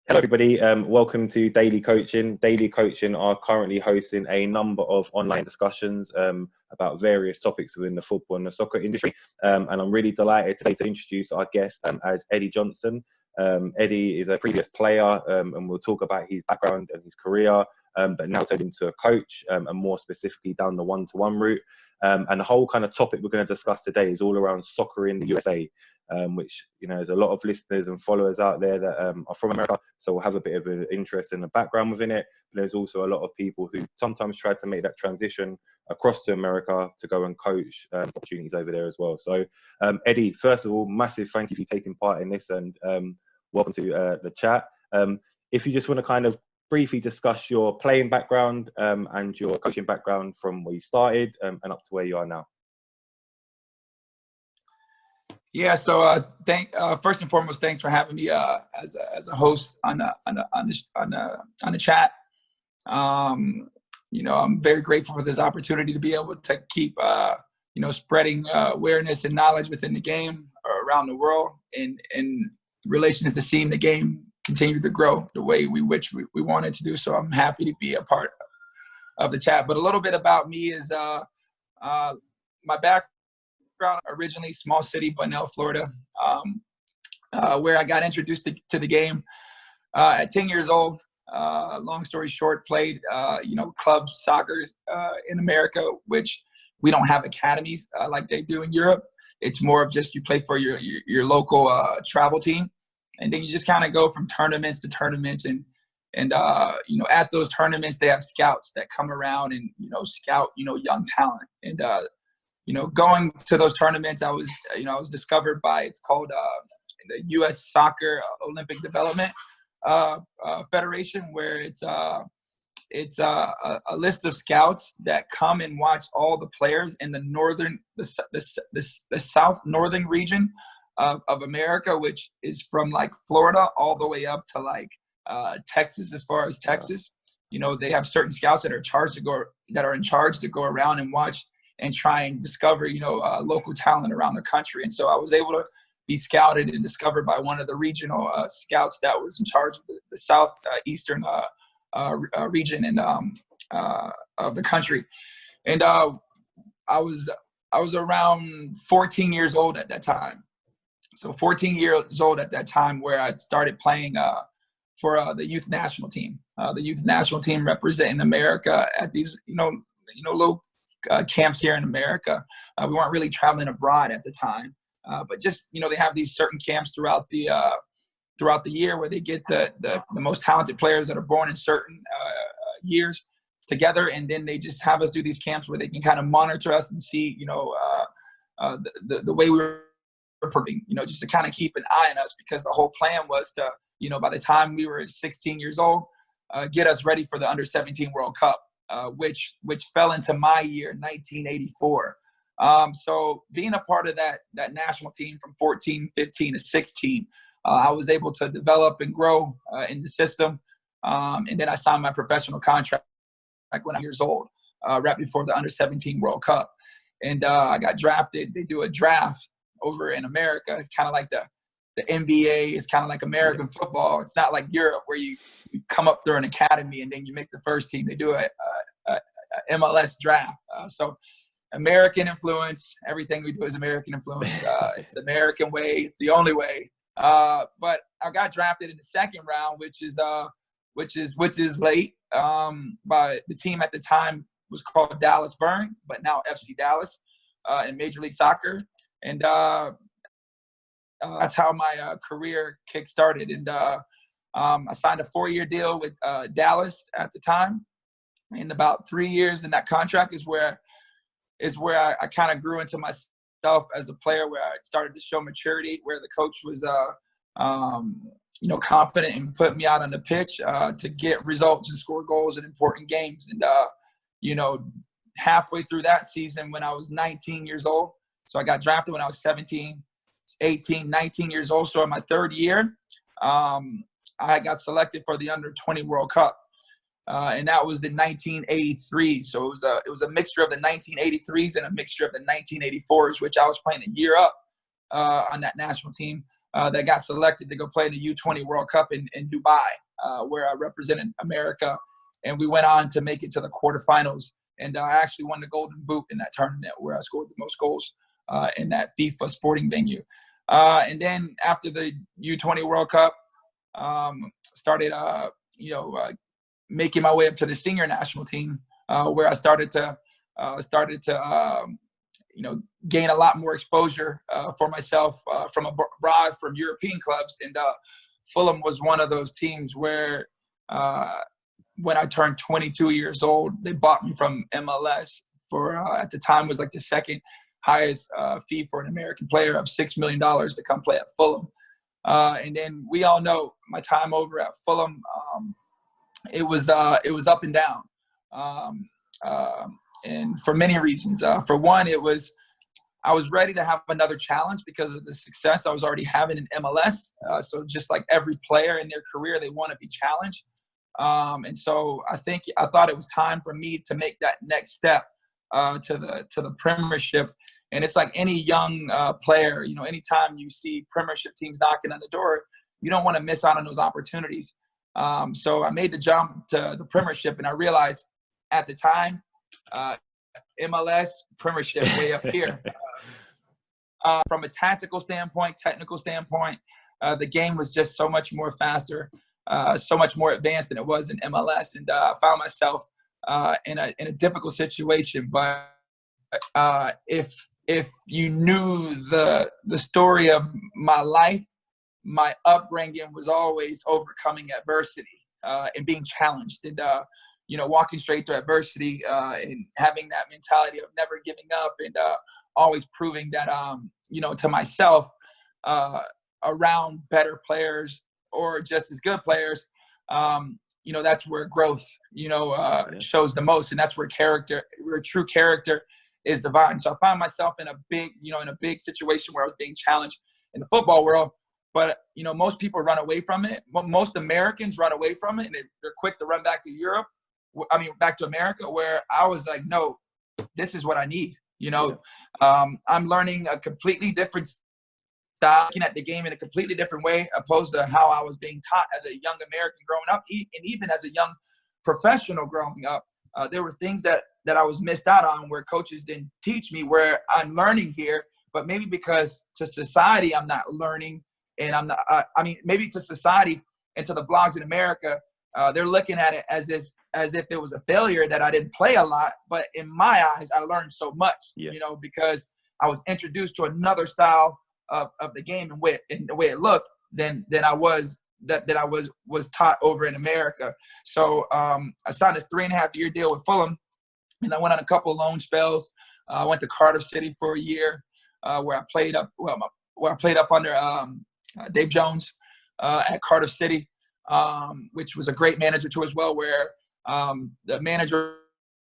Hello, everybody. Welcome to Daily Coaching. Daily Coaching are currently hosting a number of online discussions about various topics within the football and the soccer industry. And I'm really delighted today to introduce our guest as Eddie Johnson. Eddie is a previous player, and we'll talk about his background and his career, but now turned into a coach, and more specifically down the one-to-one route. And the whole kind of topic we're going to discuss today is all around soccer in the USA. Which, there's a lot of listeners and followers out there that are from America, so we'll have a bit of an interest in the background within it. But there's also a lot of people who sometimes try to make that transition across to America to go and coach opportunities over there as well. So, Eddie, first of all, massive thank you for taking part in this, and welcome to the chat. If you just want to kind of briefly discuss your playing background and your coaching background from where you started and up to where you are now. Yeah, so first and foremost, thanks for having me as a host on the chat. I'm very grateful for this opportunity to be able to keep spreading awareness and knowledge within the game around the world, in relation to seeing the game continue to grow the way we wanted to do. So I'm happy to be a part of the chat. But a little bit about me is my background. Originally small city, Bunnell, Florida, where I got introduced to the game at 10 years old. Long story short, played club soccer in America, which we don't have academies like they do in Europe. It's more of just you play for your local travel team, and then you just kind of go from tournaments to tournaments, and at those tournaments they have scouts that come around and scout young talent. And going to those tournaments, I was discovered by, it's called the U.S. Soccer Olympic Development Federation, where it's a list of scouts that come and watch all the players in the south northern region of America, which is from like Florida all the way up to like Texas. As far as Texas, they have certain scouts that are in charge to go around and watch and try and discover, local talent around the country. And so I was able to be scouted and discovered by one of the regional scouts that was in charge of the southeastern region and of the country. And I was around 14 years old at that time. So 14 years old at that time, where I started playing for the youth national team. The youth national team representing America at these, little camps here in America. We weren't really traveling abroad at the time, but just they have these certain camps throughout the year where they get the most talented players that are born in certain years together, and then they just have us do these camps where they can kind of monitor us and see the way we were performing, just to kind of keep an eye on us, because the whole plan was to by the time we were 16 years old, get us ready for the under-17 World Cup. Which fell into my year, 1984. So being a part of that national team from 14, 15 to 16, I was able to develop and grow in the system. And then I signed my professional contract when I was years old, right before the under-17 World Cup. And I got drafted. They do a draft over in America. It's kind of like the NBA is kind of like American football. It's not like Europe where you come up through an academy and then you make the first team. They do a MLS draft. So American influence, everything we do is American influence. It's the American way. It's the only way. But I got drafted in the second round, which is late. By the team at the time was called Dallas Burn, but now FC Dallas in Major League Soccer. And that's how my career kick-started. And I signed a 4-year deal with Dallas at the time. And about 3 years in that contract is where I kind of grew into myself as a player, where I started to show maturity, where the coach was confident and put me out on the pitch to get results and score goals in important games. And halfway through that season, when I was 19 years old, so I got drafted when I was 17, 18, 19 years old. So in my third year, I got selected for the under-20 World Cup. And that was in 1983. So it was a mixture of the 1983s and a mixture of the 1984s, which I was playing a year up on that national team. that got selected to go play in the U20 World Cup in Dubai, where I represented America. And we went on to make it to the quarterfinals. And I actually won the Golden Boot in that tournament, where I scored the most goals in that FIFA sporting venue. And then after the U20 World Cup, started, making my way up to the senior national team, where I started to gain a lot more exposure for myself from abroad, from European clubs. And Fulham was one of those teams where when I turned 22 years old, they bought me from MLS for, at the time, was like the second highest fee for an American player of $6 million to come play at Fulham. And then we all know my time over at Fulham, it was up and down. And for many reasons. For one, I was ready to have another challenge because of the success I was already having in MLS. So just like every player in their career, they want to be challenged. And so I thought it was time for me to make that next step to the Premiership. And it's like any young player, anytime you see Premiership teams knocking on the door, you don't want to miss out on those opportunities. So I made the jump to the Premiership, and I realized at the time, MLS, Premiership, way up here. From a tactical standpoint, technical standpoint, the game was just so much more faster, so much more advanced than it was in MLS. And I found myself in a difficult situation. But if you knew the story of my life, my upbringing was always overcoming adversity and being challenged, and walking straight to adversity and having that mentality of never giving up, and always proving that to myself around better players or just as good players. That's where growth shows the most, and that's where true character is divine. So I found myself in a big situation where I was being challenged in the football world. But, most people run away from it. Most Americans run away from it, and they're quick to run back to back to America, where I was like, no, this is what I need. I'm learning a completely different style, looking at the game in a completely different way, opposed to how I was being taught as a young American growing up, and even as a young professional growing up. There was things that I was missed out on, where coaches didn't teach me, where I'm learning here, but maybe because to society I'm not learning. And I'm not, maybe to society and to the blogs in America, they're looking at it as if it was a failure that I didn't play a lot. But in my eyes, I learned so much, because I was introduced to another style of the game and the way it looked than I was taught over in America. So I signed this 3.5-year deal with Fulham, and I went on a couple of loan spells. I went to Cardiff City for a year, where I played up under Dave Jones at Cardiff City, which was a great manager too as well, where the manager,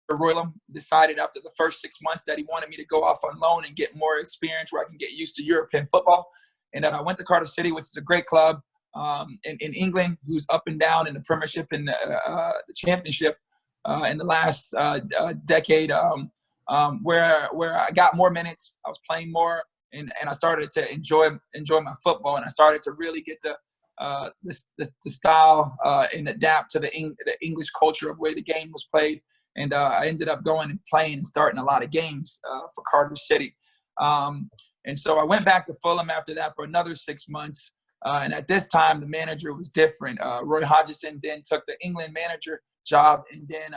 Roylam, decided after the first 6 months that he wanted me to go off on loan and get more experience where I can get used to European football. And then I went to Cardiff City, which is a great club in England, who's up and down in the Premiership and the Championship in the last decade, where I got more minutes, I was playing more. And I started to enjoy my football, and I started to really get the style and adapt to the English culture of where the game was played. And I ended up going and playing and starting a lot of games for Cardiff City. And so I went back to Fulham after that for another 6 months. And at this time, the manager was different. Roy Hodgson then took the England manager job, and then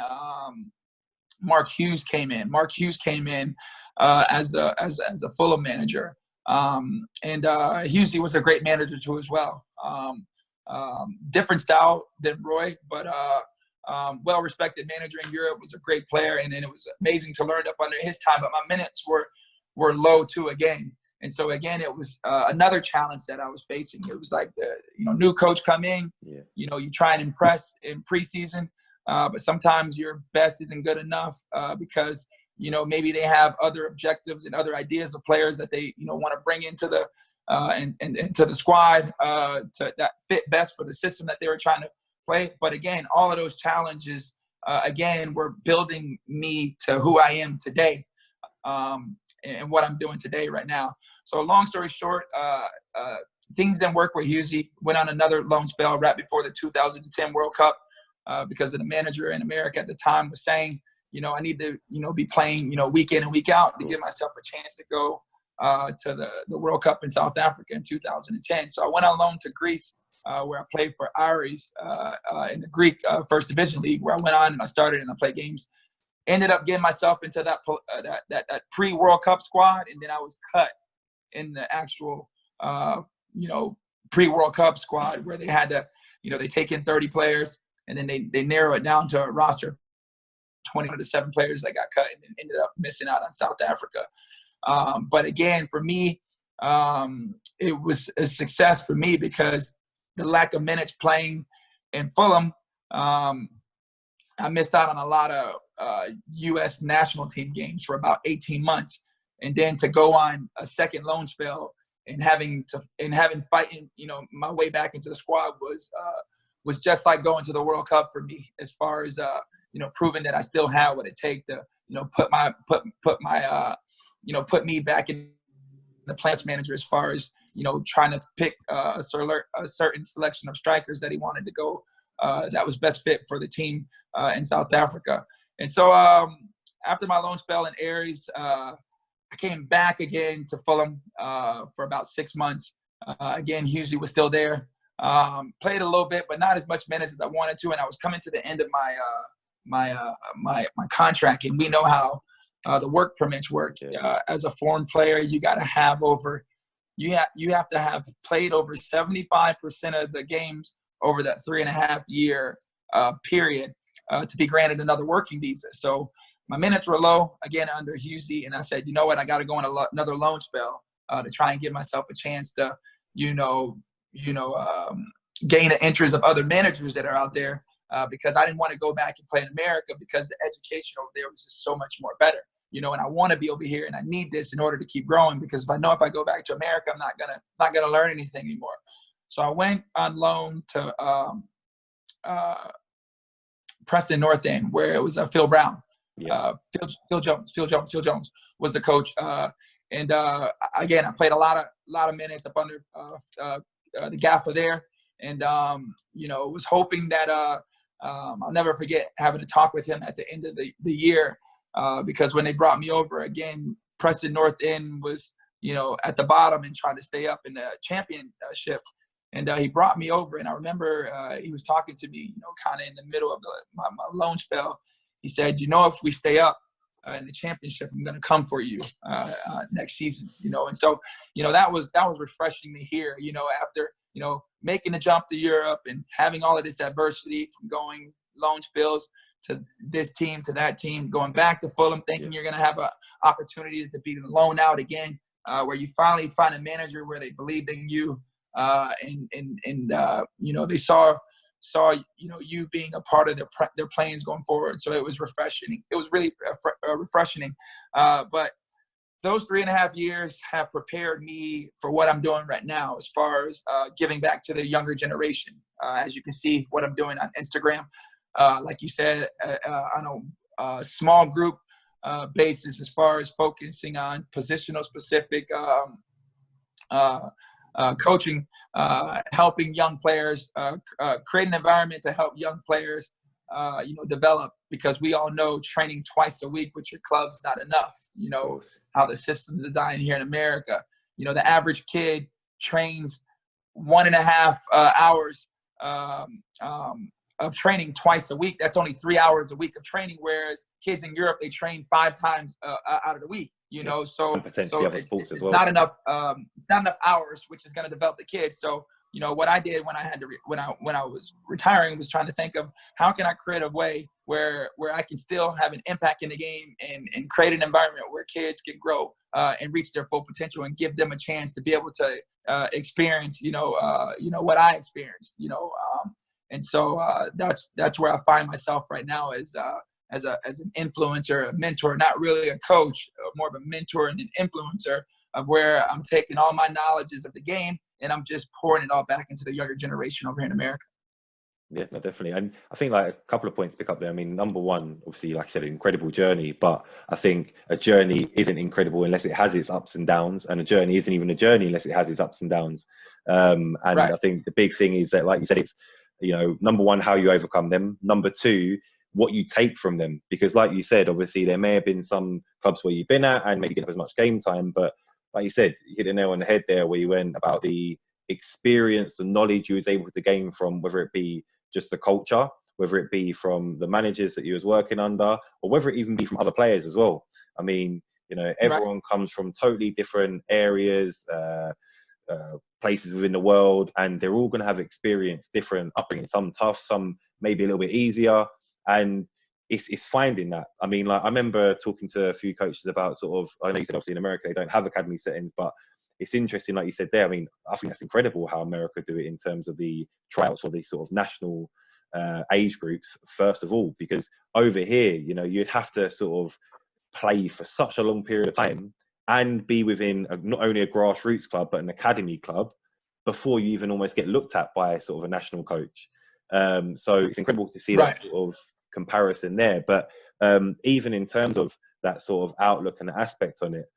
Mark Hughes came in. Mark Hughes came in as a Fulham manager, and Hughes was a great manager too as well. Different style than Roy, but well-respected manager in Europe. Was a great player, and then it was amazing to learn up under his time. But my minutes were low too again, and so again it was another challenge that I was facing. It was like the new coach come in, you try and impress in preseason. But sometimes your best isn't good enough because, maybe they have other objectives and other ideas of players that they, want to bring into the into the squad that fit best for the system that they were trying to play. But again, all of those challenges, were building me to who I am today and what I'm doing today right now. So long story short, things didn't work with Husey. Went on another loan spell right before the 2010 World Cup because of the manager in America at the time was saying, I need to, be playing, week in and week out to give myself a chance to go to the World Cup in South Africa in 2010. So I went on loan to Greece, where I played for Aris in the Greek First Division League, where I went on and I started and I played games. Ended up getting myself into that pre-World Cup squad, and then I was cut in the actual, pre-World Cup squad where they had to, they take in 30 players, and then they narrow it down to a roster 20 to 7 players that got cut and ended up missing out on South Africa. But again, for me, it was a success for me because the lack of minutes playing in Fulham, I missed out on a lot of U.S. national team games for about 18 months. And then to go on a second loan spell and having fighting, my way back into the squad was just like going to the World Cup for me, as far as proving that I still have what it takes to put me back in the plans manager, as far as trying to pick a certain selection of strikers that he wanted to go that was best fit for the team in South Africa. And so after my loan spell in Aries, I came back again to Fulham for about 6 months. Again, Husey was still there. Played a little bit, but not as much minutes as I wanted to. And I was coming to the end of my contract. And we know how the work permits work. As a foreign player, you got to have you have to have played over 75% of the games over that 3.5 year period to be granted another working visa. So my minutes were low again under Husey, and I said, you know what, I got to go on another loan spell to try and give myself a chance to, gain the interest of other managers that are out there, because I didn't want to go back and play in America because the education over there was just so much more better. And I want to be over here, and I need this in order to keep growing, because if I go back to America, I'm not gonna learn anything anymore. So I went on loan to Preston North End, where it was Phil Brown. Phil Jones was the coach, and again, I played a lot of minutes up under the gaffer there, and was hoping that I'll never forget having a talk with him at the end of the year, because when they brought me over again, Preston North End was at the bottom and trying to stay up in the championship. And he brought me over, and I remember he was talking to me, kind of in the middle of my loan spell. He said, if we stay up in the championship, I'm going to come for you next season, And so, that was refreshing to hear, after, making the jump to Europe and having all of this adversity from going loan spells to this team, to that team, going back to Fulham, thinking you're going to have an opportunity to be loaned out again, where you finally find a manager where they believed in you. They saw you being a part of their plans going forward. So it was refreshing. It was really refreshing. But those 3.5 years have prepared me for what I'm doing right now, as far as giving back to the younger generation. As you can see, what I'm doing on Instagram, like you said, on a small group basis, as far as focusing on positional specific coaching, helping young players, create an environment to help young players, develop, because we all know training twice a week with your club's not enough. How the system's designed here in America. The average kid trains 1.5 hours of training twice a week. That's only 3 hours a week of training, whereas kids in Europe, they train 5 times out of the week. So it's not enough. It's not enough hours, which is going to develop the kids. So what I did when I was retiring was trying to think of how can I create a way where I can still have an impact in the game and create an environment where kids can grow and reach their full potential, and give them a chance to be able to experience what I experienced. And so that's where I find myself right now, as an influencer, a mentor, not really a coach, more of a mentor and an influencer, of where I'm taking all my knowledges of the game and I'm just pouring it all back into the younger generation over here in America. Yeah, no, definitely. And I think like a couple of points to pick up there. I mean, number one, obviously, like I said, an incredible journey, but I think a journey isn't incredible unless it has its ups and downs, and a journey isn't even a journey unless it has its ups and downs. And Right. I think the big thing is that, like you said, it's, number one, how you overcome them. Number two, what you take from them. Because like you said, obviously, there may have been some clubs where you've been at and maybe didn't have as much game time, but like you said, you hit the nail on the head there where you went about the experience, the knowledge you was able to gain from, whether it be just the culture, whether it be from the managers that you was working under, or whether it even be from other players as well. I mean, Right. everyone comes from totally different areas, places within the world, and they're all going to have experienced different upbringing. Some tough, some maybe a little bit easier, and it's finding that. I mean, like I remember talking to a few coaches about sort of. I know you said obviously in America they don't have academy settings, but it's interesting, like you said there. I mean, I think that's incredible how America do it in terms of the tryouts for these sort of national age groups, first of all, because over here, you'd have to sort of play for such a long period of time and be within not only a grassroots club, but an academy club before you even almost get looked at by sort of a national coach. So it's incredible to see Right. that sort of comparison there. But even in terms of that sort of outlook and aspect on it,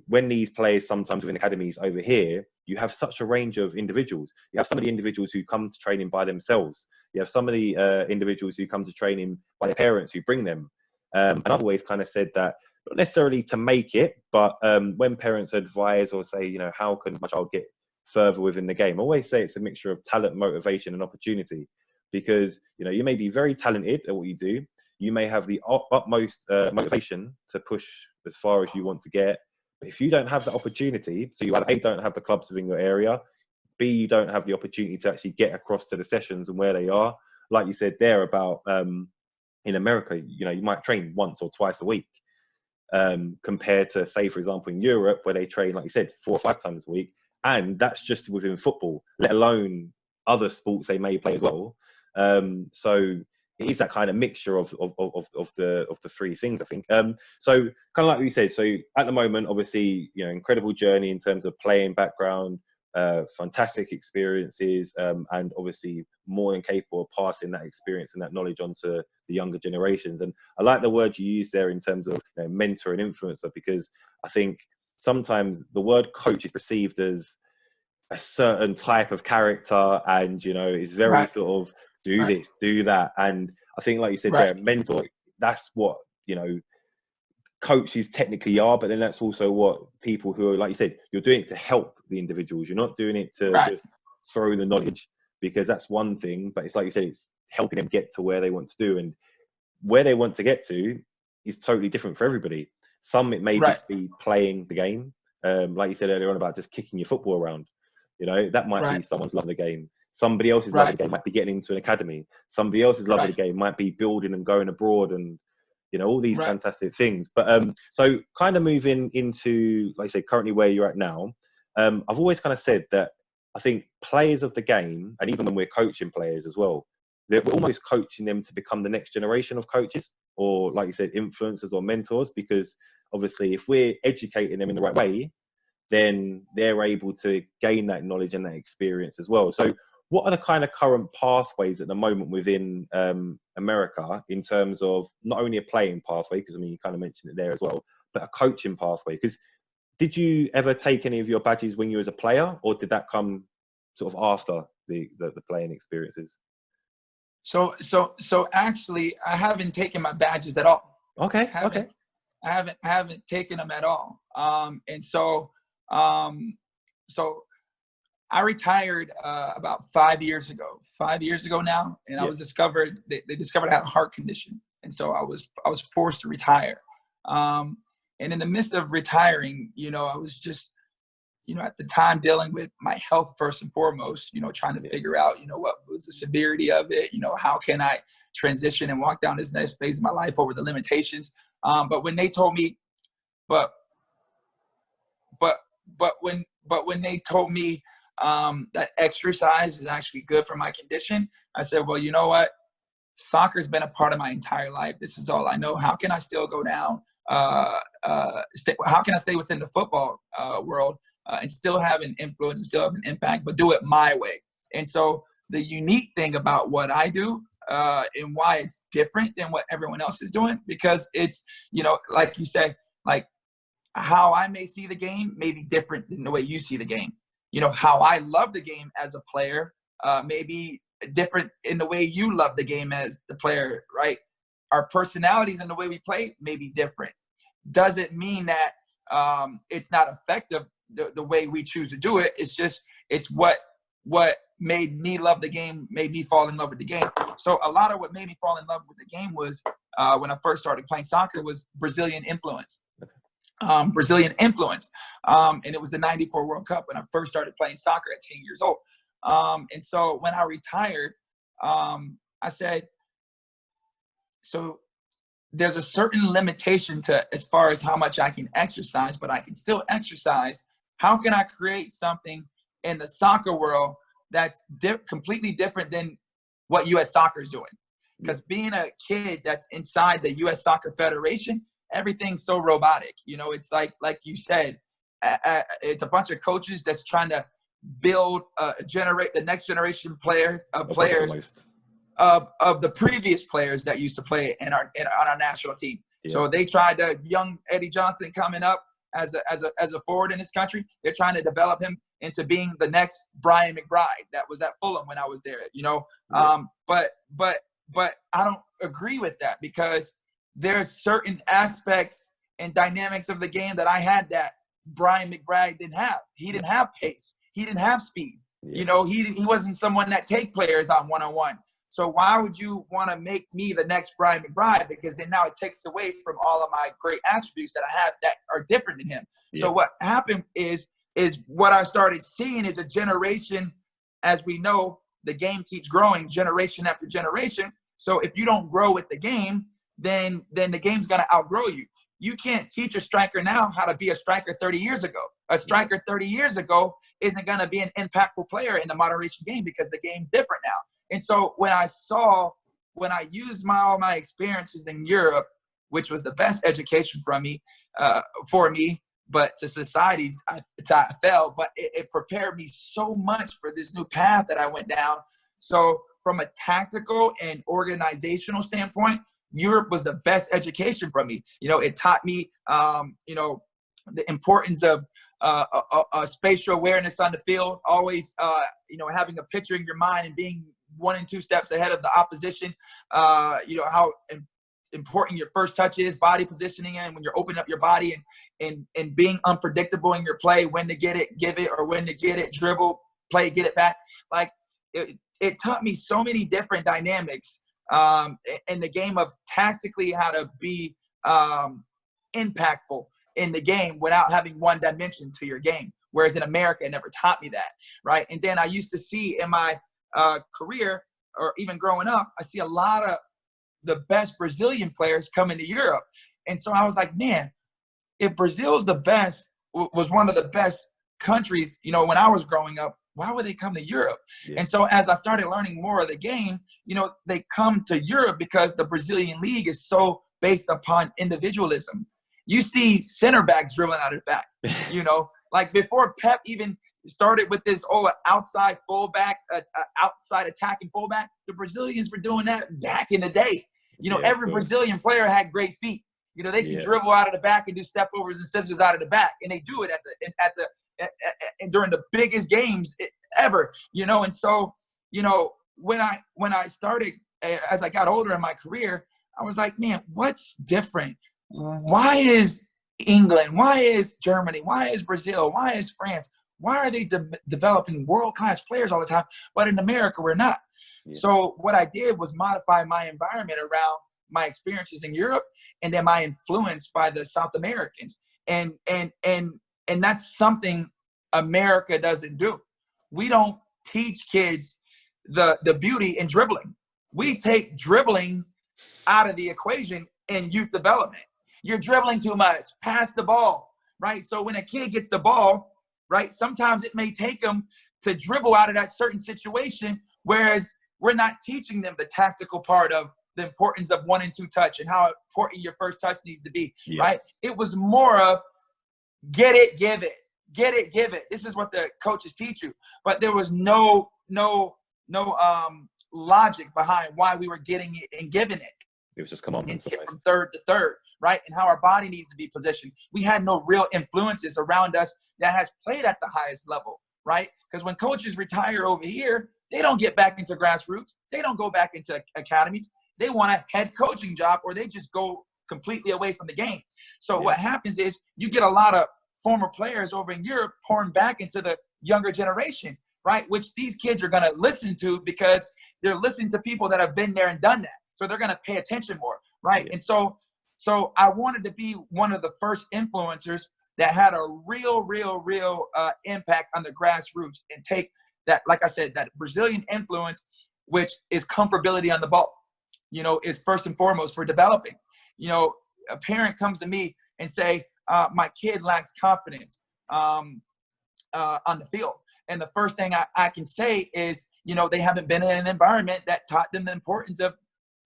when these players sometimes within academies over here, you have such a range of individuals. You have some of the individuals who come to training by themselves. You have some of the individuals who come to training by their parents who bring them. And I've always kind of said that, not necessarily to make it, but when parents advise or say, how can my child get further within the game, I always say it's a mixture of talent, motivation, and opportunity. Because, you may be very talented at what you do. You may have the utmost motivation to push as far as you want to get. But if you don't have the opportunity, so you either A, don't have the clubs within your area, B, you don't have the opportunity to actually get across to the sessions and where they are. Like you said there about in America, you might train once or twice a week, compared to, say, for example, in Europe, where they train, like you said, 4 or 5 times a week. And that's just within football, let alone other sports they may play as well. So it is that kind of mixture of the three things, I think. So kind of like we said, so at the moment, obviously, incredible journey in terms of playing background, fantastic experiences, and obviously more than capable of passing that experience and that knowledge on to the younger generations. And I like the word you use there in terms of mentor and influencer, because I think sometimes the word coach is perceived as a certain type of character, and it's very Right. sort of do Right. this, do that. And I think, like you said Right. there, mentor, that's what coaches technically are, but then that's also what people who are, like you said, you're doing it to help the individuals. You're not doing it to Right. just throw the knowledge, because that's one thing, but it's like you said, it's helping them get to where they want to do, and where they want to get to is totally different for everybody. Some, it may Right. just be playing the game, like you said earlier on about just kicking your football around. That might be Right. someone's love of the game. Somebody else's love of Right. the game might be getting into an academy. Somebody else's love of the Right. game might be building and going abroad, and all these Right. fantastic things. But so kind of moving into, like I say, currently where you're at now, I've always kind of said that I think players of the game, and even when we're coaching players as well, that we're almost coaching them to become the next generation of coaches, or like you said, influencers or mentors, because obviously if we're educating them in the right way, then they're able to gain that knowledge and that experience as well. So what are the kind of current pathways at the moment within America in terms of not only a playing pathway, because I mean, you kind of mentioned it there as well, but a coaching pathway? Because did you ever take any of your badges when you was a player, or did that come sort of after the playing experiences? So actually, I haven't taken my badges at all. Okay. Haven't I haven't taken them at all. And so I retired about 5 years ago. 5 years ago now, and I Yeah. was discovered. They discovered I had a heart condition, and so I was forced to retire. And in the midst of retiring, I was just, at the time dealing with my health first and foremost. Trying to figure out, what was the severity of it. How can I transition and walk down this next phase of my life over the limitations. But when they told me, but when they told me that exercise is actually good for my condition, I said, well, you know what? Soccer's been a part of my entire life. This is all I know. How can I still go down? How can I stay within the football world and still have an influence and still have an impact, but do it my way? And so the unique thing about what I do and why it's different than what everyone else is doing, because it's, like you say, like how I may see the game may be different than the way you see the game. How I love the game as a player may be different in the way you love the game as the player, right? Our personalities and the way we play may be different. Doesn't mean that it's not effective the way we choose to do it. It's just, it's what made me love the game, made me fall in love with the game. So a lot of what made me fall in love with the game was when I first started playing soccer was Brazilian influence. And it was the '94 World Cup when I first started playing soccer at 10 years old. And so when I retired, I said, so there's a certain limitation to as far as how much I can exercise, but I can still exercise. How can I create something in the soccer world that's completely different than what U.S. soccer is doing? Because being a kid that's inside the U.S. Soccer Federation, everything's so robotic. It's like you said, it's a bunch of coaches that's trying to build, generate the next generation players of the previous players that used to play on our national team. Yeah. So they tried to young Eddie Johnson coming up as a forward in this country. They're trying to develop him into being the next Brian McBride that was at Fulham when I was there. Yeah. But I don't agree with that, because there's certain aspects and dynamics of the game that I had that Brian McBride didn't have. He didn't have pace. He didn't have speed. Yeah. He wasn't someone that take players on one-on-one. So why would you want to make me the next Brian McBride? Because then now it takes away from all of my great attributes that I have that are different than him. Yeah. So what happened is what I started seeing is a generation, as we know, the game keeps growing generation after generation. So if you don't grow with the game, then the game's going to outgrow you. You can't teach a striker now how to be a striker 30 years ago. A striker 30 years ago isn't going to be an impactful player in the moderation game, because the game's different now. And so when I used all my experiences in Europe, which was the best education for me, but to societies, I failed. But it prepared me so much for this new path that I went down. So from a tactical and organizational standpoint, Europe was the best education for me. It taught me, the importance of spatial awareness on the field, always, having a picture in your mind and being 1 and 2 steps ahead of the opposition. How important your first touch is, body positioning, and when you're opening up your body and being unpredictable in your play, when to get it, give it, or when to get it, dribble, play, get it back. Like it taught me so many different dynamics in the game of tactically how to be impactful in the game without having one dimension to your game. Whereas in America, it never taught me that, right? And then I used to see in my career, or even growing up, I see a lot of the best Brazilian players coming to Europe. And so I was like, man, if Brazil's the best, was one of the best countries, when I was growing up, why would they come to Europe? Yeah. And so as I started learning more of the game, they come to Europe because the Brazilian league is so based upon individualism. You see center backs dribbling out of the back, like before Pep even started with this outside fullback, outside attacking fullback, the Brazilians were doing that back in the day. Every Brazilian player had great feet. They can dribble out of the back and do step overs and scissors out of the back, and they do it during the biggest games ever. And so when I started, as I got older in my career, I was like, man, what's different? Why is England? Why is Germany? Why is Brazil? Why is France? Why are they developing world-class players all the time? But in America, we're not. Yeah. So what I did was modify my environment around my experiences in Europe, and then my influence by the South Americans. And that's something America doesn't do. We don't teach kids the beauty in dribbling. We take dribbling out of the equation in youth development. You're dribbling too much. Pass the ball, right? So when a kid gets the ball, right, sometimes it may take them to dribble out of that certain situation, whereas we're not teaching them the tactical part of the importance of 1 and 2 touch and how important your first touch needs to be, right? It was more of get it, give it, get it, give it. This is what the coaches teach you. But there was no logic behind why we were getting it and giving it. It was just come on and tip from third to third, right? And how our body needs to be positioned. We had no real influences around us that has played at the highest level, right? Because when coaches retire over here, they don't get back into grassroots. They don't go back into academies. They want a head coaching job, or they just go completely away from the game. So what happens is you get a lot of former players over in Europe pouring back into the younger generation, right? Which these kids are going to listen to because they're listening to people that have been there and done that. So they're going to pay attention more, right? And so I wanted to be one of the first influencers that had a real impact on the grassroots and take that, like I said, that Brazilian influence, which is comfortability on the ball, is first and foremost for developing. A parent comes to me and say, my kid lacks confidence on the field. And the first thing I can say is, they haven't been in an environment that taught them the importance of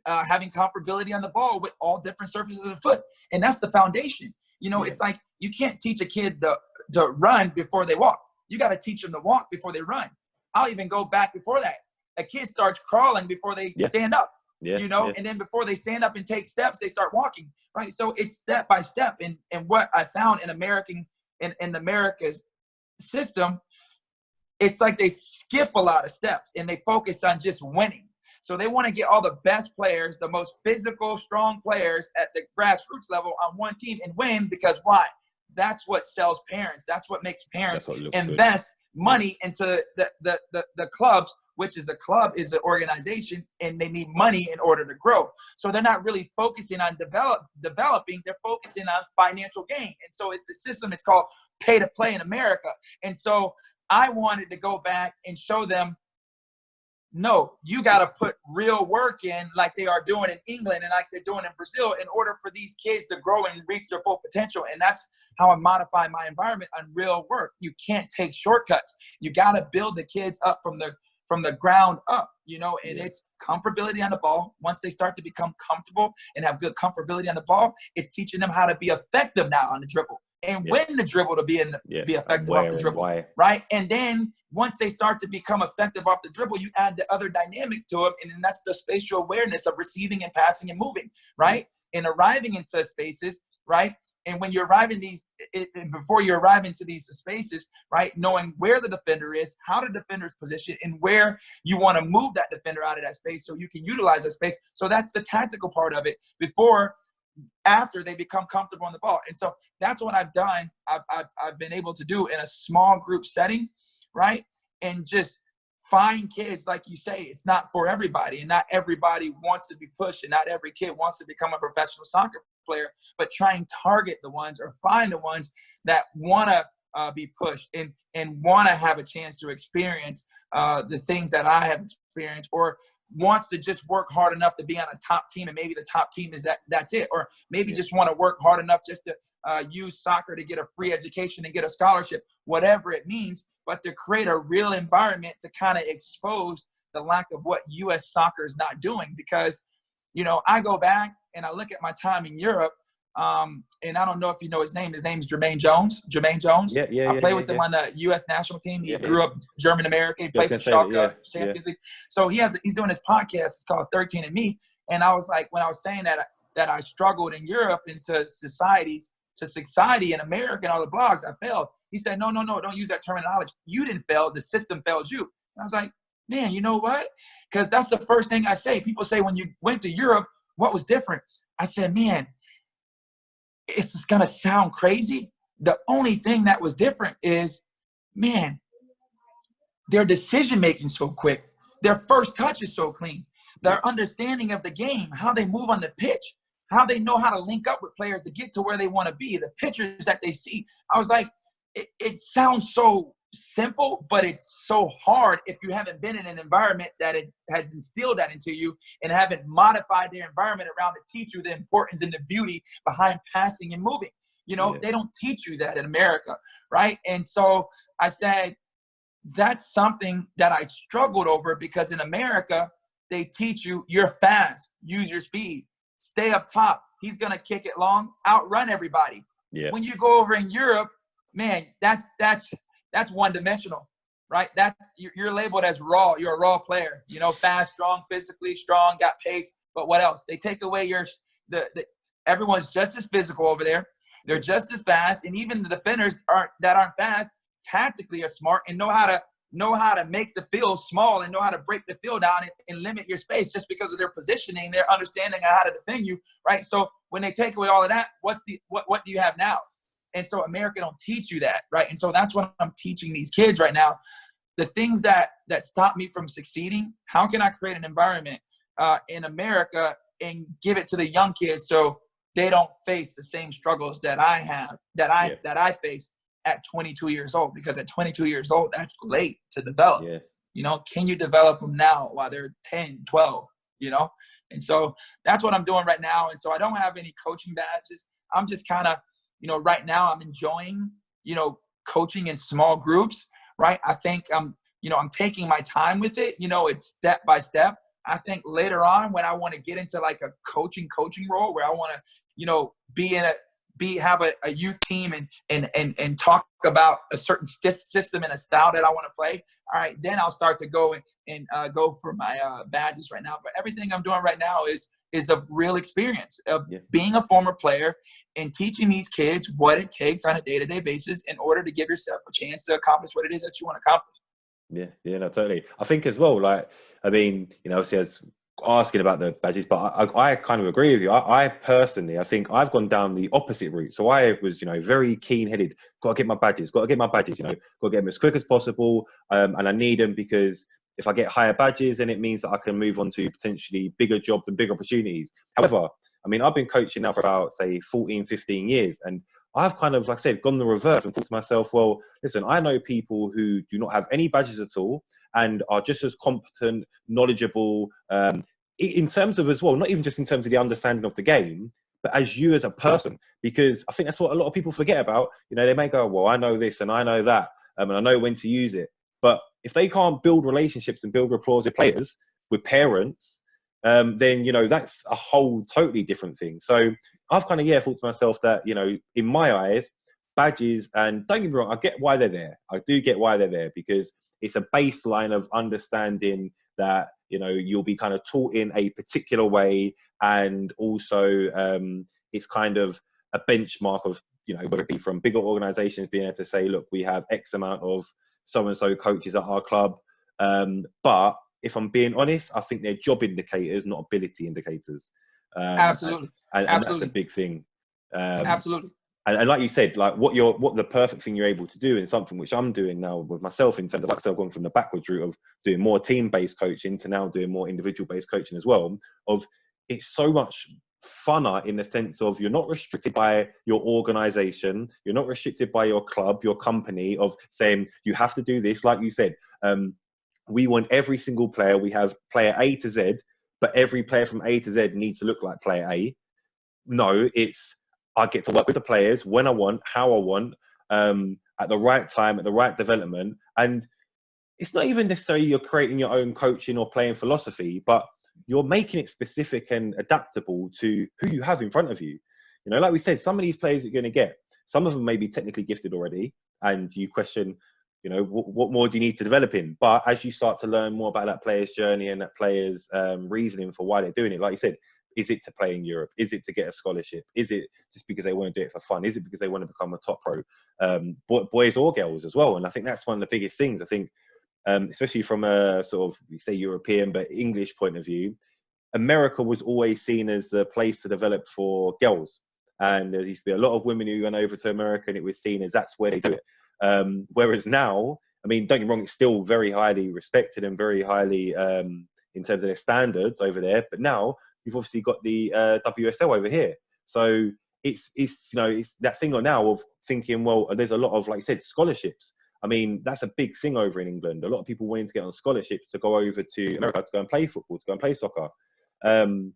having comfortability on the ball with all different surfaces of the foot. And that's the foundation. It's like you can't teach a kid to run before they walk. You got to teach them to walk before they run. I'll even go back before that. A kid starts crawling before they stand up, and then before they stand up and take steps, they start walking, right? So it's step by step. And what I found in America's system, it's like they skip a lot of steps and they focus on just winning. So they want to get all the best players, the most physical, strong players at the grassroots level on one team and win, because why? That's what sells parents. That's what makes parents invest money into the clubs, which is a club is an organization, and they need money in order to grow. So they're not really focusing on developing. They're focusing on financial gain. And so it's a system. It's called pay to play in America. And so I wanted to go back and show them, no, you got to put real work in like they are doing in England and like they're doing in Brazil in order for these kids to grow and reach their full potential. And that's how I modify my environment on real work. You can't take shortcuts. You got to build the kids up from the ground up, and it's comfortability on the ball. Once they start to become comfortable and have good comfortability on the ball, it's teaching them how to be effective now on the dribble. And when the dribble to be effective off the dribble, right? And then once they start to become effective off the dribble, you add the other dynamic to them, and then that's the spatial awareness of receiving and passing and moving, right? And arriving into spaces, right? And when you're arriving before you arrive into these spaces, right, knowing where the defender is, how the defender is positioned, and where you want to move that defender out of that space so you can utilize that space. So that's the tactical part of it after they become comfortable on the ball. And so that's what I've done. I've been able to do in a small group setting, right? And just find kids, like you say, it's not for everybody, and not everybody wants to be pushed, and not every kid wants to become a professional soccer player, but try and target the ones or find the ones that want to be pushed and want to have a chance to experience the things that I have experienced, or wants to just work hard enough to be on a top team, and maybe the top team is that's it, or maybe just want to work hard enough just to use soccer to get a free education and get a scholarship, whatever it means, but to create a real environment to kind of expose the lack of what U.S. soccer is not doing. Because, I go back and I look at my time in Europe, and I don't know if you know his name. His name's Jermaine Jones. I played with him on the U.S. national team. He grew up German-American. He played for Schalke, Champions League. So he's doing his podcast. It's called 13 and Me. And I was like, when I was saying that I struggled in Europe into society in America and all the blogs, I failed. He said, no, don't use that terminology. You didn't fail. The system failed you. And I was like, man, you know what? Because that's the first thing I say. People say, when you went to Europe, what was different? I said, man, it's just going to sound crazy. The only thing that was different is, man, their decision-making so quick. Their first touch is so clean. Their understanding of the game, how they move on the pitch, how they know how to link up with players to get to where they want to be, the pictures that they see. I was like, it sounds so simple, but it's so hard if you haven't been in an environment that it has instilled that into you and haven't modified their environment around to teach you the importance and the beauty behind passing and moving. They don't teach you that in America, right? And so I said, that's something that I struggled over, because in America, they teach you, you're fast, use your speed, stay up top. He's going to kick it long, outrun everybody. Yeah. When you go over in Europe, man, that's one-dimensional. right? You're labeled as raw. You're a raw player, you know, fast, strong, physically strong, got pace. But what else? They take away everyone's just as physical over there. They're just as fast, and even the defenders aren't fast. Tactically are smart and know how to make the field small and know how to break the field down and limit your space just because of their positioning, their understanding of how to defend you, right? So when they take away all of that, what do you have now? And so America don't teach you that, right? And so that's what I'm teaching these kids right now. The things that stop me from succeeding, how can I create an environment in America and give it to the young kids so they don't face the same struggles that I have, that I face at 22 years old? Because at 22 years old, that's late to develop. Yeah. You know, can you develop them now while they're 10, 12, you know? And so that's what I'm doing right now. And so I don't have any coaching badges. I'm just kind of, you know, right now I'm enjoying, you know, coaching in small groups, right? I think I'm taking my time with it. You know, it's step by step. I think later on when I want to get into like a coaching role where I want to, you know, have a youth team and talk about a certain system and a style that I want to play. All right, then I'll start to go and go for my badges right now. But everything I'm doing right now is a real experience of being a former player and teaching these kids what it takes on a day-to-day basis in order to give yourself a chance to accomplish what it is that you want to accomplish. Yeah, no, totally. I think as well, like, I mean, you know, obviously as asking about the badges, but I kind of agree with you. I personally, I think I've gone down the opposite route. So I was, you know, very keen-headed, got to get my badges, you know, got to get them as quick as possible. And I need them because if I get higher badges, then it means that I can move on to potentially bigger jobs and bigger opportunities. However, I mean, I've been coaching now for about, say, 14, 15 years. And I've kind of, like I said, gone the reverse and thought to myself, well, listen, I know people who do not have any badges at all and are just as competent, knowledgeable, in terms of as well, not even just in terms of the understanding of the game, but as you as a person, because I think that's what a lot of people forget about. You know, they may go, well, I know this and I know that, and I know when to use it. But if they can't build relationships and build rapport with players, with parents, then, you know, that's a whole totally different thing. So I've kind of, thought to myself that, you know, in my eyes, badges, and don't get me wrong, I get why they're there. I do get why they're there, because it's a baseline of understanding that, you know, you'll be kind of taught in a particular way. And also it's kind of a benchmark of, you know, whether it be from bigger organizations being able to say, look, we have X amount of so-and-so coaches at our club. But if I'm being honest, I think they're job indicators, not ability indicators. Absolutely. And Absolutely. that's a big thing. Absolutely. And like you said, like what the perfect thing you're able to do, and something which I'm doing now with myself in terms of, like I said, I've gone from the backwards route of doing more team-based coaching to now doing more individual-based coaching as well. Of it's so much funner in the sense of you're not restricted by your organization, you're not restricted by your club, your company, of saying you have to do this. Like you said, we want every single player. We have player A to Z, but every player from A to Z needs to look like player A. No, it's I get to work with the players when I want, how I want, at the right time, at the right development. And it's not even necessarily you're creating your own coaching or playing philosophy, but you're making it specific and adaptable to who you have in front of you. You know, like we said, some of these players you're going to get, some of them may be technically gifted already, and you question, you know, what more do you need to develop in? But as you start to learn more about that player's journey and that player's reasoning for why they're doing it, like you said, is it to play in Europe? Is it to get a scholarship? Is it just because they want to do it for fun? Is it because they want to become a top pro? Boys or girls as well. And I think that's one of the biggest things. I think, especially from a sort of, we say European, but English point of view, America was always seen as the place to develop for girls. And there used to be a lot of women who went over to America, and it was seen as that's where they do it. Whereas now, I mean, don't get me wrong, it's still very highly respected and very highly in terms of their standards over there. But now you've obviously got the WSL over here. So it's you know, it's that thing now of thinking, well, there's a lot of, like I said, scholarships. I mean, that's a big thing over in England. A lot of people wanting to get on scholarships to go over to America to go and play football, to go and play soccer. And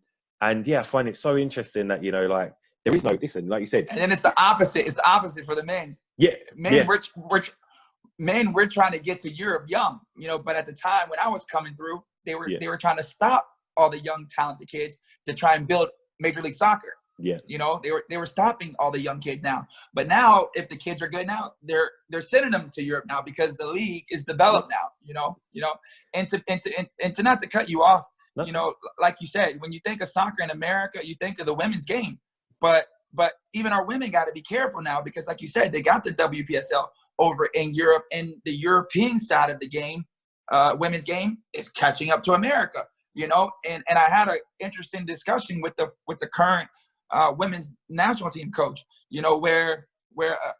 yeah, I find it so interesting that, you know, like, there is no, listen, like you said. And then it's the opposite. It's the opposite for the men's. Yeah. Men, we're trying to get to Europe young, you know, but at the time when I was coming through, they were trying to stop all the young, talented kids to try and build Major League Soccer. Yeah. You know, they were stopping all the young kids now. But now, if the kids are good now, they're sending them to Europe now because the league is developed now. And to not to cut you off, like you said, when you think of soccer in America, you think of the women's game. But even our women got to be careful now because, like you said, they got the WPSL over in Europe, and the European side of the game, women's game, is catching up to America. And I had an interesting discussion with the current women's national team coach.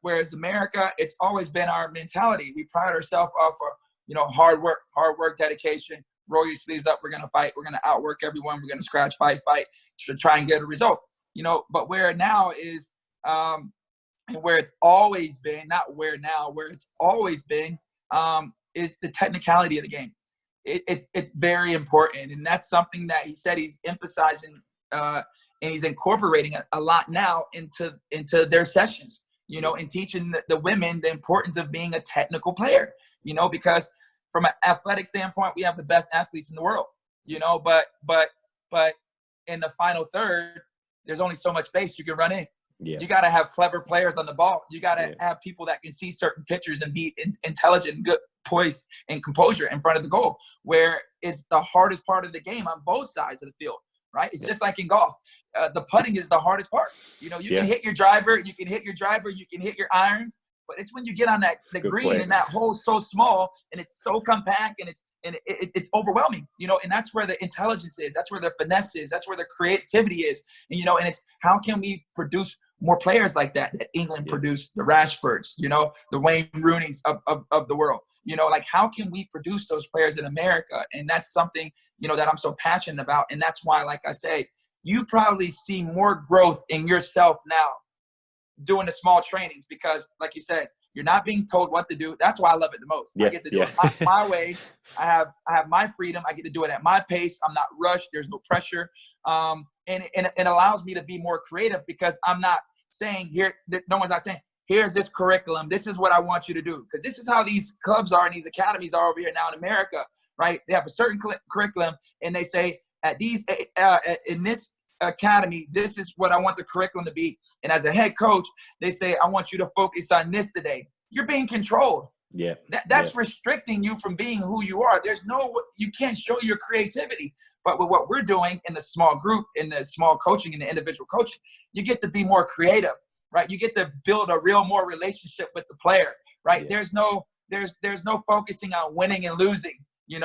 Whereas America, it's always been our mentality. We pride ourselves off of hard work, dedication. Roll your sleeves up. We're gonna fight. We're gonna outwork everyone. We're gonna scratch, fight to try and get a result. But where now is and where it's always been, not where now, where it's always been, is the technicality of the game. It's very important, and that's something that he said he's emphasizing and he's incorporating a lot now into their sessions, and teaching the women the importance of being a technical player, because from an athletic standpoint, we have the best athletes in the world, but in the final third, there's only so much space you can run in. Yeah. You got to have clever players on the ball. You got to have people that can see certain pictures and be intelligent and good poise and composure in front of the goal, where it's the hardest part of the game on both sides of the field, right? It's just like in golf. The putting is the hardest part. You can hit your driver, you can hit your irons, but it's when you get on the green point. And that hole's so small and it's so compact and it's overwhelming, and that's where the intelligence is. That's where the finesse is. That's where the creativity is. And it's how can we produce more players like that England produced, the Rashfords, the Wayne Rooneys of the world, like how can we produce those players in America? And that's something, that I'm so passionate about. And that's why, like I say, you probably see more growth in yourself now doing the small trainings because, like you said, you're not being told what to do. That's why I love it the most. I get to do it my way. I have my freedom. I get to do it at my pace. I'm not rushed. There's no pressure. And it allows me to be more creative because I'm not saying no one's not saying, here's this curriculum. This is what I want you to do. Because this is how these clubs are and these academies are over here now in America, right? They have a certain curriculum and they say in this academy, this is what I want the curriculum to be. And as a head coach, they say, I want you to focus on this today. You're being controlled. Yeah. That's restricting you from being who you are. You can't show your creativity. But with what we're doing in the small group, in the small coaching, in the individual coaching, you get to be more creative, right? You get to build a more relationship with the player, right? Yeah. There's no focusing on winning and losing, and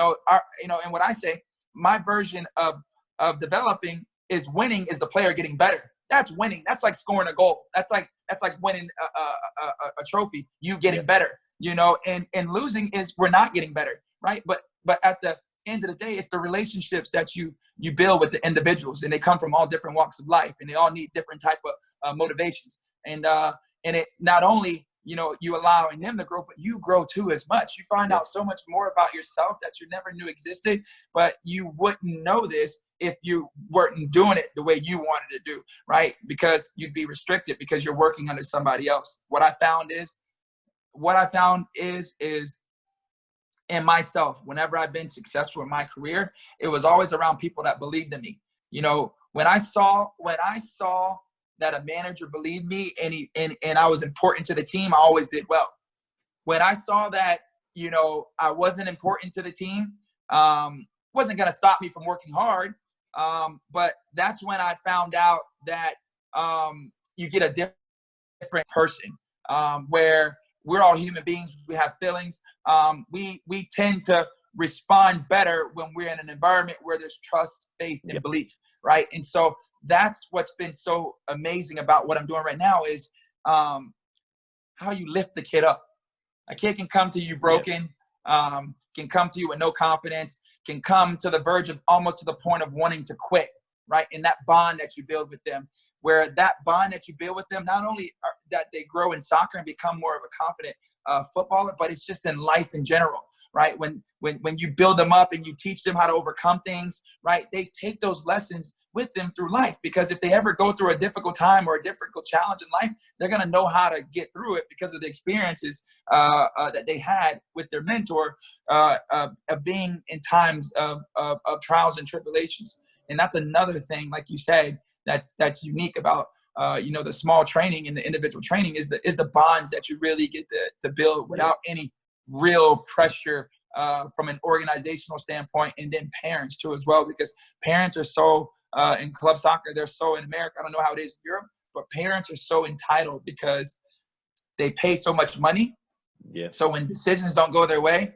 what I say, my version of developing is winning is the player getting better. That's winning. That's like scoring a goal. That's like winning a trophy, you getting better. And losing is we're not getting better, right? But at the end of the day, it's the relationships that you build with the individuals, and they come from all different walks of life, and they all need different type of motivations. And it not only you allowing them to grow, but you grow too as much. You find out so much more about yourself that you never knew existed, but you wouldn't know this if you weren't doing it the way you wanted to do, right? Because you'd be restricted because you're working under somebody else. What I found is in myself, whenever I've been successful in my career, it was always around people that believed in me. When I saw that a manager believed me and I was important to the team, I always did well. When I saw that, I wasn't important to the team, wasn't going to stop me from working hard. But that's when I found out that you get a different person, where we're all human beings. We have feelings. We tend to respond better when we're in an environment where there's trust, faith, and belief, right? And so that's what's been so amazing about what I'm doing right now is how you lift the kid up. A kid can come to you broken, can come to you with no confidence, can come to the verge of almost to the point of wanting to quit, right? And that bond that you build with them, where that bond that you build with them, not only that they grow in soccer and become more of a confident footballer, but it's just in life in general, right? When you build them up and you teach them how to overcome things, right? They take those lessons with them through life, because if they ever go through a difficult time or a difficult challenge in life, they're going to know how to get through it because of the experiences that they had with their mentor of being in times of trials and tribulations. And that's another thing, like you said, that's unique about the small training and the individual training is the bonds that you really get to build without any real pressure from an organizational standpoint, and then parents too as well, because parents are so in club soccer, they're so in America, I don't know how it is in Europe, but parents are so entitled because they pay so much money. Yeah. So when decisions don't go their way,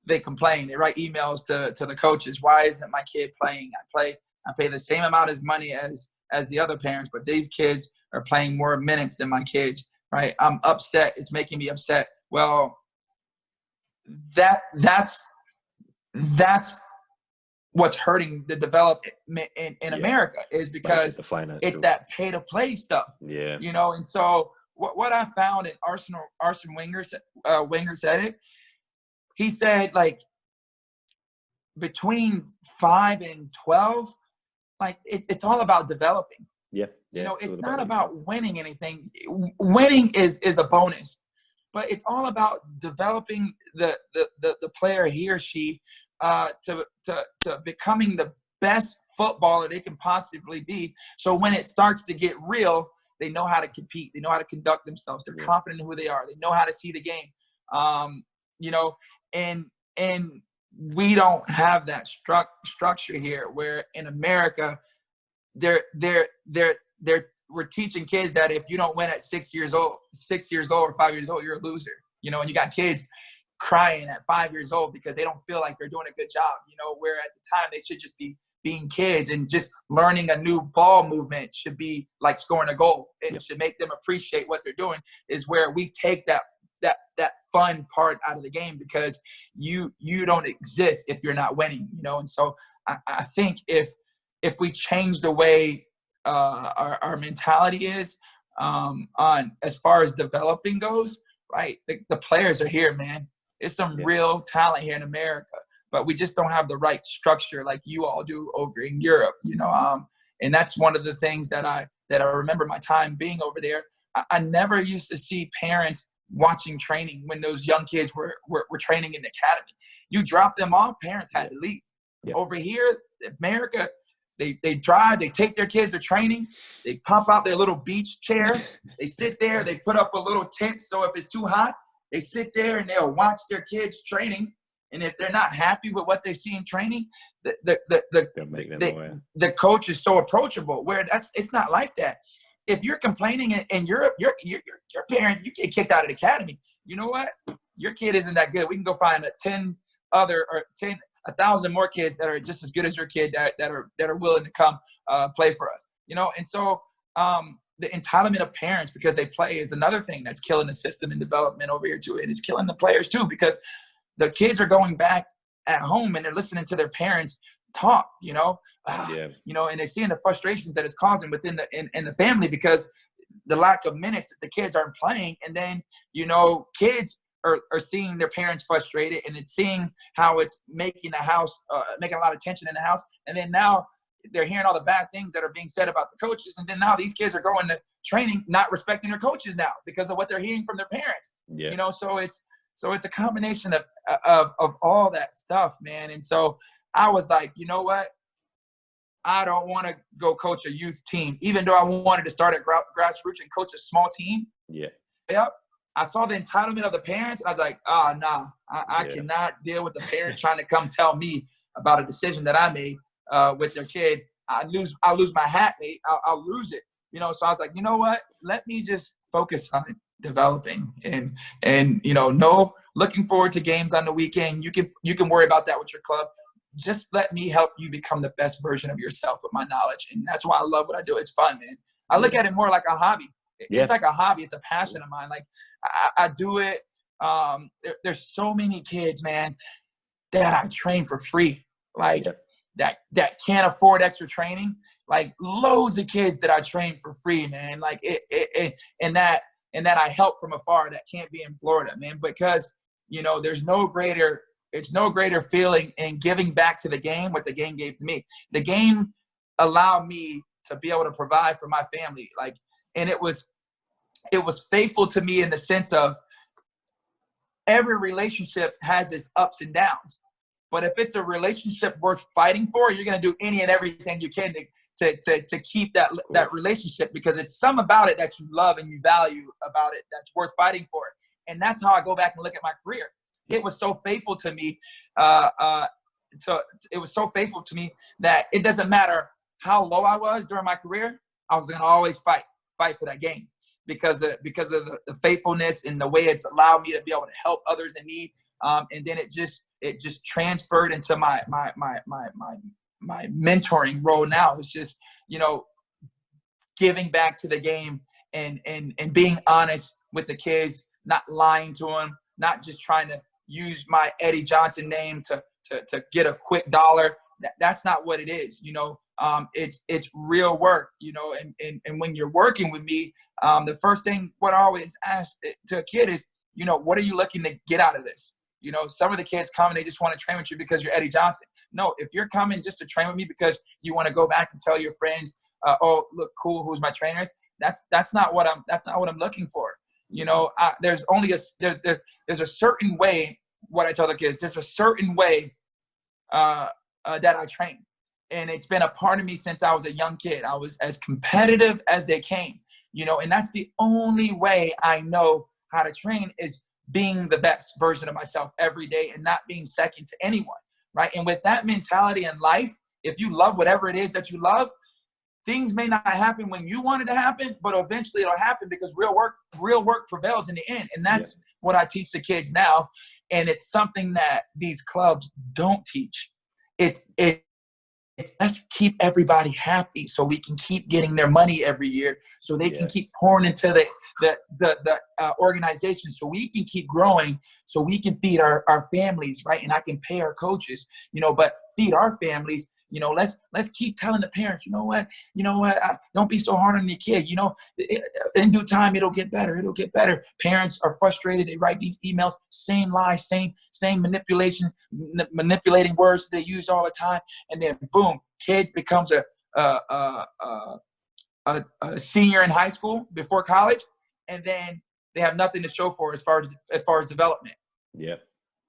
they complain. They write emails to the coaches. Why isn't my kid playing? I pay the same amount of money as the other parents, but these kids are playing more minutes than my kids, right? I'm upset. It's making me upset. Well, that's what's hurting the development in America, is because it's that pay to play stuff. Yeah. And so what I found in Arsene Wenger said it. He said, like, between 5 and 12, like it's all about developing. Yeah. It's not about winning anything. Winning is a bonus, but it's all about developing the player, he or she, to becoming the best footballer they can possibly be. So when it starts to get real, they know how to compete. They know how to conduct themselves. They're confident in who they are. They know how to see the game. And we don't have that structure here, where in America, we're teaching kids that if you don't win at 6 years old or 5 years old, you're a loser. And you got kids crying at 5 years old because they don't feel like they're doing a good job. Where at the time they should just be being kids, and just learning a new ball movement should be like scoring a goal. It should make them appreciate what they're doing. Is where we take that fun part out of the game, because you don't exist if you're not winning. And so I think if we change the way our mentality is on as far as developing goes, right? The players are here, man. It's some real talent here in America, but we just don't have the right structure like you all do over in Europe. And that's one of the things that I remember my time being over there. I never used to see parents watching training when those young kids were training in the academy. You drop them off, parents had to leave. Over here, America, they drive, they take their kids to training, they pop out their little beach chair, they sit there, they put up a little tent, so if it's too hot, they sit there and they'll watch their kids training. And if they're not happy with what they see in training, the coach is so approachable, where it's not like that. If you're complaining in Europe, your parent, you get kicked out of the academy. You know what? Your kid isn't that good. We can go find 1,000 more kids that are just as good as your kid that are willing to come play for us. And so the entitlement of parents because they play is another thing that's killing the system and development over here too. And it's killing the players too, because the kids are going back at home and they're listening to their parents talk, and they're seeing the frustrations that it's causing within the family because the lack of minutes that the kids aren't playing. And then, kids are seeing their parents frustrated, and it's seeing how it's making the house, making a lot of tension in the house. And then now they're hearing all the bad things that are being said about the coaches. And then now these kids are going to training, not respecting their coaches now because of what they're hearing from their parents. So it's a combination of all that stuff, man. And so I was like, you know what? I don't want to go coach a youth team, even though I wanted to start at grassroots and coach a small team. Yep. I saw the entitlement of the parents, and I was like, I cannot deal with the parents trying to come tell me about a decision that I made with their kid. I'll lose my hat, mate. I'll lose it. So I was like, you know what? Let me just focus on developing and looking forward to games on the weekend. You can worry about that with your club. Just let me help you become the best version of yourself with my knowledge. And that's why I love what I do. It's fun, man. I look at it more like a hobby. It's like a hobby. It's a passion of mine. Like I do it. There's so many kids, man, that I train for free. Like that can't afford extra training. Like loads of kids that I train for free, man. Like and that I help from afar that can't be in Florida, man, because there's no greater feeling in giving back to the game what the game gave to me. The game allowed me to be able to provide for my family. Like, and it was faithful to me in the sense of every relationship has its ups and downs. But if it's a relationship worth fighting for, you're going to do any and everything you can to keep that relationship, because it's some about it that you love and you value about it that's worth fighting for. And that's how I go back and look at my career. It was so faithful to me. It was so faithful to me that it doesn't matter how low I was during my career, I was going to always fight for that game because of the faithfulness and the way it's allowed me to be able to help others in need. And then it just transferred into my mentoring role now. It's just, giving back to the game and being honest with the kids, not lying to them, not just trying to use my Eddie Johnson name to get a quick dollar. That's not what it is. It's real work, and when you're working with me, the first thing what I always ask to a kid is, what are you looking to get out of this? Some of the kids come and they just want to train with you because you're Eddie Johnson. No, if you're coming just to train with me because you want to go back and tell your friends, oh, look cool, who's my trainers? That's not what I'm looking for. There's a certain way. What I tell the kids, there's a certain way that I train, and it's been a part of me since I was a young kid. I was as competitive as they came, and that's the only way I know how to train, is being the best version of myself every day and not being second to anyone, right? And with that mentality in life, if you love whatever it is that you love, things may not happen when you want it to happen, but eventually it'll happen because real work prevails in the end. And that's what I teach the kids now. And it's something that these clubs don't teach. It's let's keep everybody happy so we can keep getting their money every year, so they can keep pouring into the organization, so we can keep growing, so we can feed our families, right? And I can pay our coaches, but feed our families. Let's keep telling the parents, don't be so hard on your kid. In due time, it'll get better. It'll get better. Parents are frustrated. They write these emails, same lies, same manipulating words they use all the time. And then boom, kid becomes a senior in high school before college. And then they have nothing to show for as far as development. Yeah.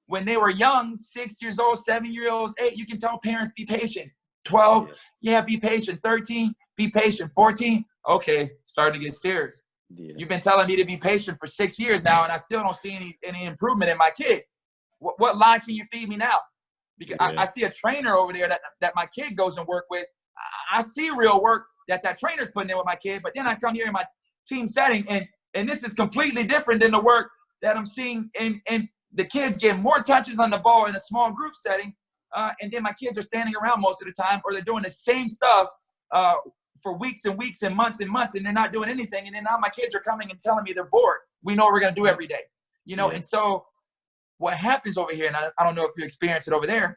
When they were young, 6 years old, 7 years old, 8, you can tell parents, be patient. 12, be patient. 13, be patient. 14, okay, starting to get serious. Yeah. You've been telling me to be patient for 6 years now, and I still don't see any improvement in my kid. What lie can you feed me now? Because I see a trainer over there that my kid goes and work with. I see real work that trainer's putting in with my kid, but then I come here in my team setting, and this is completely different than the work that I'm seeing in the kids get more touches on the ball in a small group setting, and then my kids are standing around most of the time, or they're doing the same stuff for weeks and weeks and months, and they're not doing anything. And then now my kids are coming and telling me they're bored. We know what we're going to do every day, And so what happens over here, and I don't know if you experience it over there,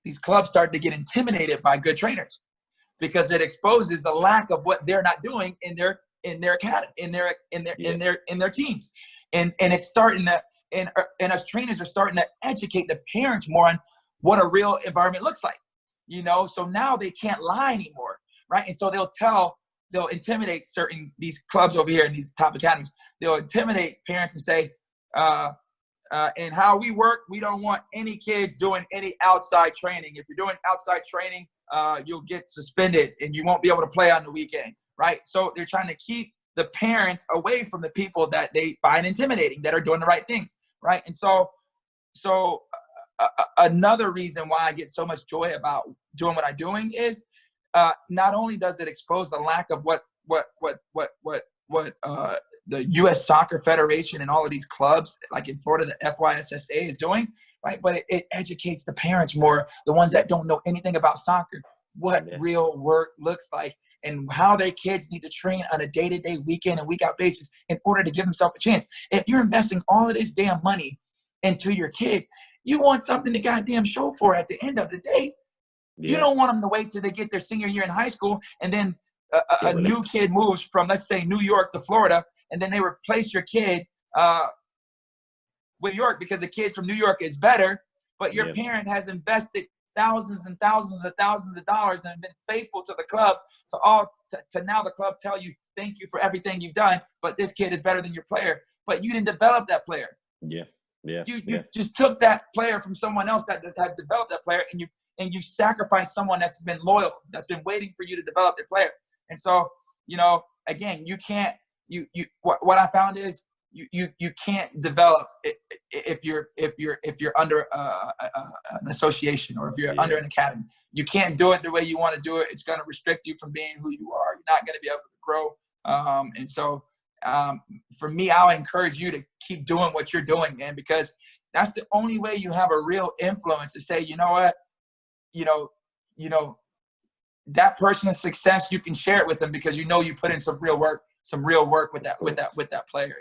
these clubs start to get intimidated by good trainers because it exposes the lack of what they're not doing in their academy, in their teams, and it's starting to. And us trainers are starting to educate the parents more on what a real environment looks like, So now they can't lie anymore, right? And so they'll intimidate these clubs over here in these top academies. They'll intimidate parents and say, and how we work, we don't want any kids doing any outside training. If you're doing outside training, you'll get suspended and you won't be able to play on the weekend, right? So they're trying to keep the parents away from the people that they find intimidating, that are doing the right things, right? And so another reason why I get so much joy about doing what I'm doing is not only does it expose the lack of what the U.S. Soccer Federation and all of these clubs, like in Florida, the FYSSA is doing, right? But it educates the parents more, the ones that don't know anything about soccer, what real work looks like and how their kids need to train on a day-to-day, week-in and week-out basis in order to give themselves a chance. If you're investing all of this damn money into your kid, you want something to goddamn show for at the end of the day. You don't want them to wait till they get their senior year in high school and then a new kid moves from, let's say, New York to Florida, and then they replace your kid with New York because the kid from New York is better, but your parent has invested thousands and thousands of dollars and been faithful to the club to now the club tell you thank you for everything you've done, but this kid is better than your player, but you didn't develop that player. You just took that player from someone else that had developed that player, and you sacrifice someone that's been loyal, that's been waiting for you to develop their player. And so, again, you can't. What I found is you can't develop if you're under an association, or if you're under an academy. You can't do it the way you want to do it. It's going to restrict you from being who you are. You're not going to be able to grow. And so for me, I'll encourage you to keep doing what you're doing, man, because that's the only way you have a real influence to say, you know what, that person's success, you can share it with them because you put in some real work with that player,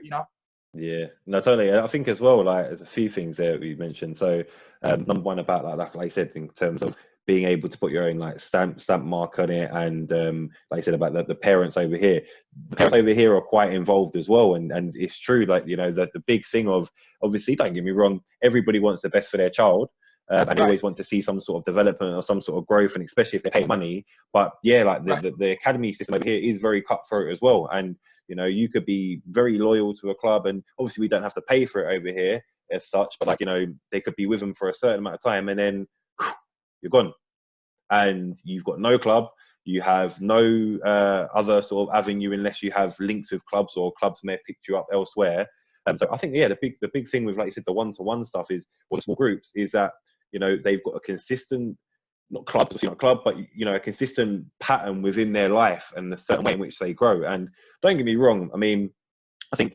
Yeah, no, totally. I think as well, like, there's a few things there we mentioned. So number one, about like I said, in terms of being able to put your own like stamp mark on it, and like I said about the parents over here. The parents over here are quite involved as well, and it's true. Like, the big thing of, obviously, don't get me wrong, everybody wants the best for their child. And always want to see some sort of development or some sort of growth, and especially if they pay money. But yeah, like the academy system over here is very cutthroat as well. And you could be very loyal to a club, and obviously we don't have to pay for it over here as such. But like, they could be with them for a certain amount of time, and then you're gone, and you've got no club. You have no other sort of avenue unless you have links with clubs, or clubs may have picked you up elsewhere. So I think, the big thing with, like you said, the one-to-one stuff is, or the small groups, is that they've got a consistent, not club, but a consistent pattern within their life and the certain way in which they grow. And don't get me wrong, I mean, I think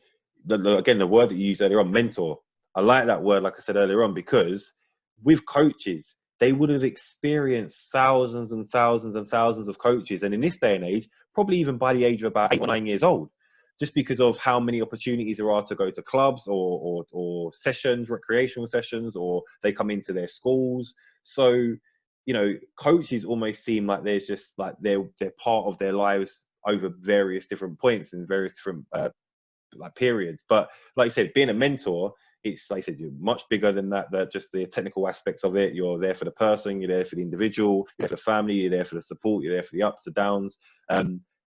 again, the word that you used earlier on, mentor, I like that word, like I said earlier on, because with coaches, they would have experienced thousands and thousands and thousands of coaches, and in this day and age, probably even by the age of about 8 or 9 years old, just because of how many opportunities there are to go to clubs or sessions, recreational sessions, or they come into their schools. So, coaches almost seem like there's just like they're part of their lives over various different points and various different like periods. But like I said, being a mentor, it's, like I said, you're much bigger than that just the technical aspects of it. You're there for the person, you're there for the individual, you're there for the family, you're there for the support, you're there for the ups and downs.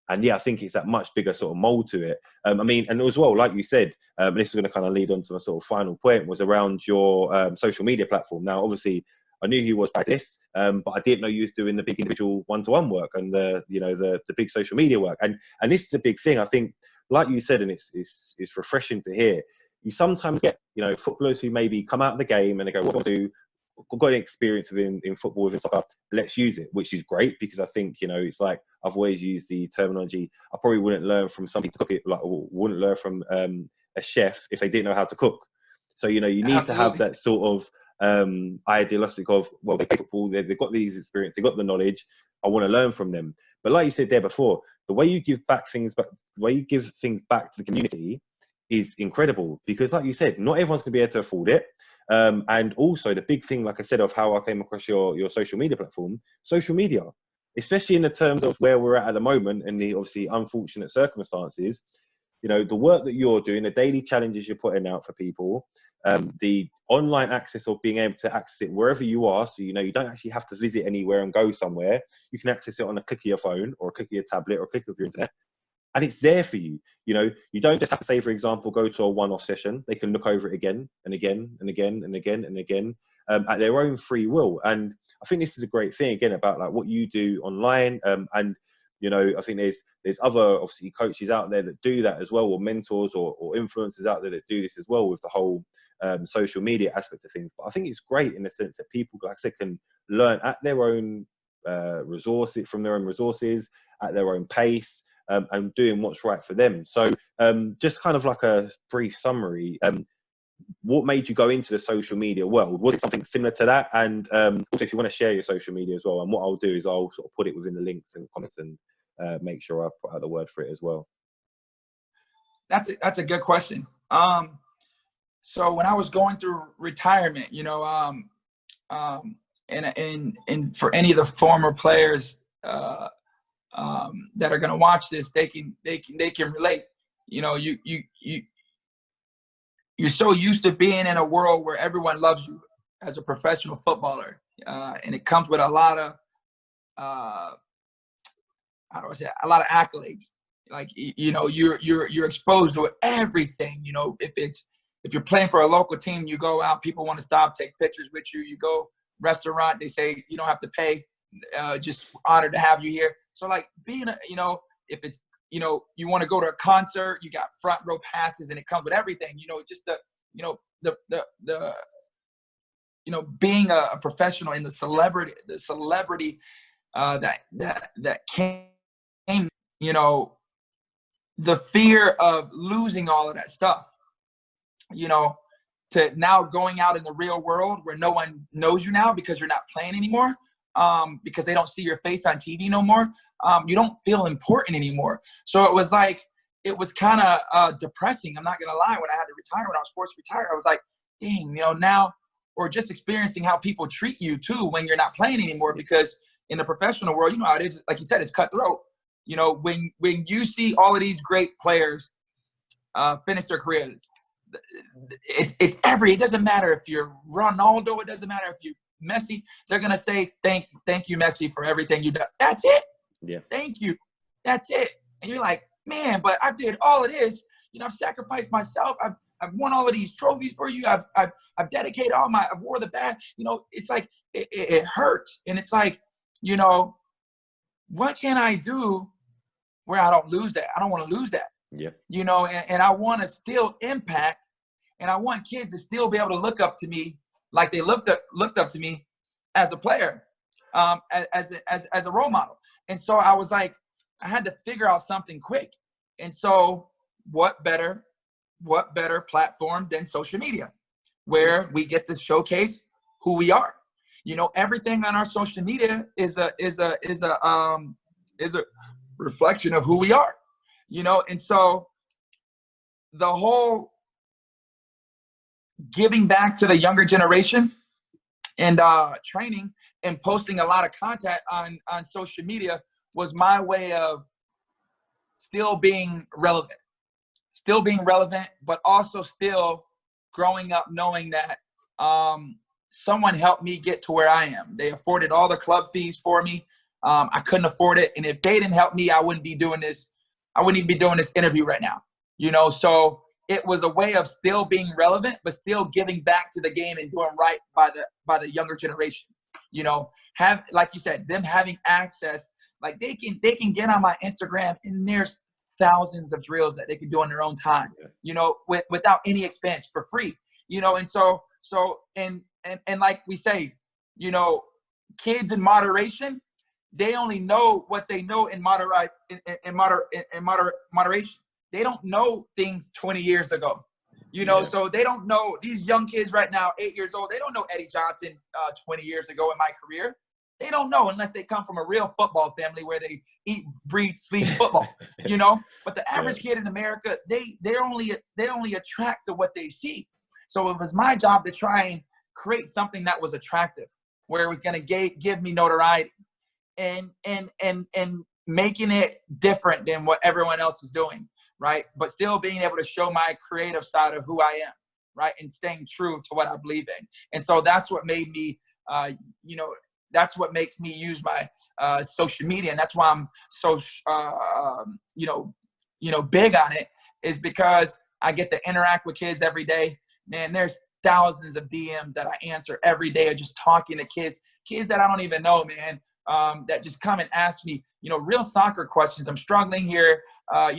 And yeah, I think it's that much bigger sort of mold to it. I mean, and as well, like you said, this is going to kind of lead on to a sort of final point, was around your social media platform. Now, obviously, I knew you was by this, but I didn't know you was doing the big individual one-to-one work and the big social media work. And this is a big thing, I think, like you said, and it's refreshing to hear. You sometimes get, footballers who maybe come out of the game and they go, what do I do? I've got an experience in football, within soccer, let's use it, which is great, because I think, it's like, I've always used the terminology, I probably wouldn't learn from somebody to cook it, like, or wouldn't learn from a chef if they didn't know how to cook. So, you need to have that sort of idealistic of, well, they play football, they've got these experience, they've got the knowledge, I want to learn from them. But like you said there before, the way you give things back to the community is incredible, because like you said, not everyone's going to be able to afford it. And also the big thing, like I said, of how I came across your social media platform, social media, especially in the terms of where we're at the moment and the obviously unfortunate circumstances, the work that you're doing, the daily challenges you're putting out for people, the online access of being able to access it wherever you are. So, you don't actually have to visit anywhere and go somewhere. You can access it on a click of your phone or a click of your tablet or a click of your internet. And it's there for you. You don't just have to say, for example, go to a one-off session. They can look over it again and again and again and again and again at their own free will. And I think this is a great thing, again, about like what you do online. And I think there's other obviously coaches out there that do that as well, or mentors or influencers out there that do this as well with the whole social media aspect of things. But I think it's great in the sense that people, like I said, can learn at their own resources, from their own resources, at their own pace. And doing what's right for them. So just kind of like a brief summary, what made you go into the social media world? Was it something similar to that? And also, if you want to share your social media as well, and what I'll do is I'll sort of put it within the links and comments and make sure I put out the word for it as well. That's a good question. So when I was going through retirement, and for any of the former players that are going to watch this, they can relate. You're so used to being in a world where everyone loves you as a professional footballer, and it comes with a lot of a lot of accolades. Like, you're exposed to everything. If you're playing for a local team, you go out, people want to stop, take pictures with you. You go restaurant, they say you don't have to pay. Just honored to have you here. So like being a, if it's, you want to go to a concert, you got front row passes and it comes with everything, just being a professional in the celebrity that came, the fear of losing all of that stuff, to now going out in the real world where no one knows you now because you're not playing anymore, because they don't see your face on TV no more. You don't feel important anymore. So it was kind of depressing. I'm not going to lie. When I had to retire, when I was forced to retire, I was like, dang, now, or just experiencing how people treat you too when you're not playing anymore, because in the professional world, how it is, like you said, it's cutthroat. When you see all of these great players finish their career, it doesn't matter if you're Ronaldo, it doesn't matter if you're Messi, they're gonna say thank you, Messi, for everything you've done. That's it. Yeah. Thank you. That's it. And you're like, man, but I did all of this. I've sacrificed myself. I've won all of these trophies for you. I've dedicated I've wore the badge. It's like it hurts, and it's like, what can I do where I don't lose that? I don't want to lose that. Yeah. And I want to still impact, and I want kids to still be able to look up to me like they looked up to me as a player, as a role model. And so I was like, I had to figure out something quick. And so what better platform than social media, where we get to showcase who we are. Everything on our social media is a reflection of who we are. And so the whole giving back to the younger generation and training and posting a lot of content on social media was my way of still being relevant, but also still growing up knowing that someone helped me get to where I am. They afforded all the club fees for me. I couldn't afford it. And if they didn't help me, I wouldn't be doing this. I wouldn't even be doing this interview right now. So it was a way of still being relevant, but still giving back to the game and doing right by the younger generation. Have, like you said, them having access, like they can get on my Instagram and there's thousands of drills that they can do in their own time, without any expense, for free, and so like we say, kids in moderation, they only know what they know in moderation. They don't know things 20 years ago, so they don't know, these young kids right now, 8 years old, they don't know Eddie Johnson 20 years ago in my career. They don't know unless they come from a real football family where they eat, breathe, sleep football, But the average kid in America, they only attract to what they see. So it was my job to try and create something that was attractive, where it was going to give me notoriety, and making it different than what everyone else is doing, right? But still being able to show my creative side of who I am, right? And staying true to what I believe in. And so that's what made me, that's what makes me use my social media, and that's why I'm so big on it, is because I get to interact with kids every day. Man, there's thousands of DMs that I answer every day, of just talking to kids that I don't even know, man, that just come and ask me, real soccer questions. I'm struggling here. I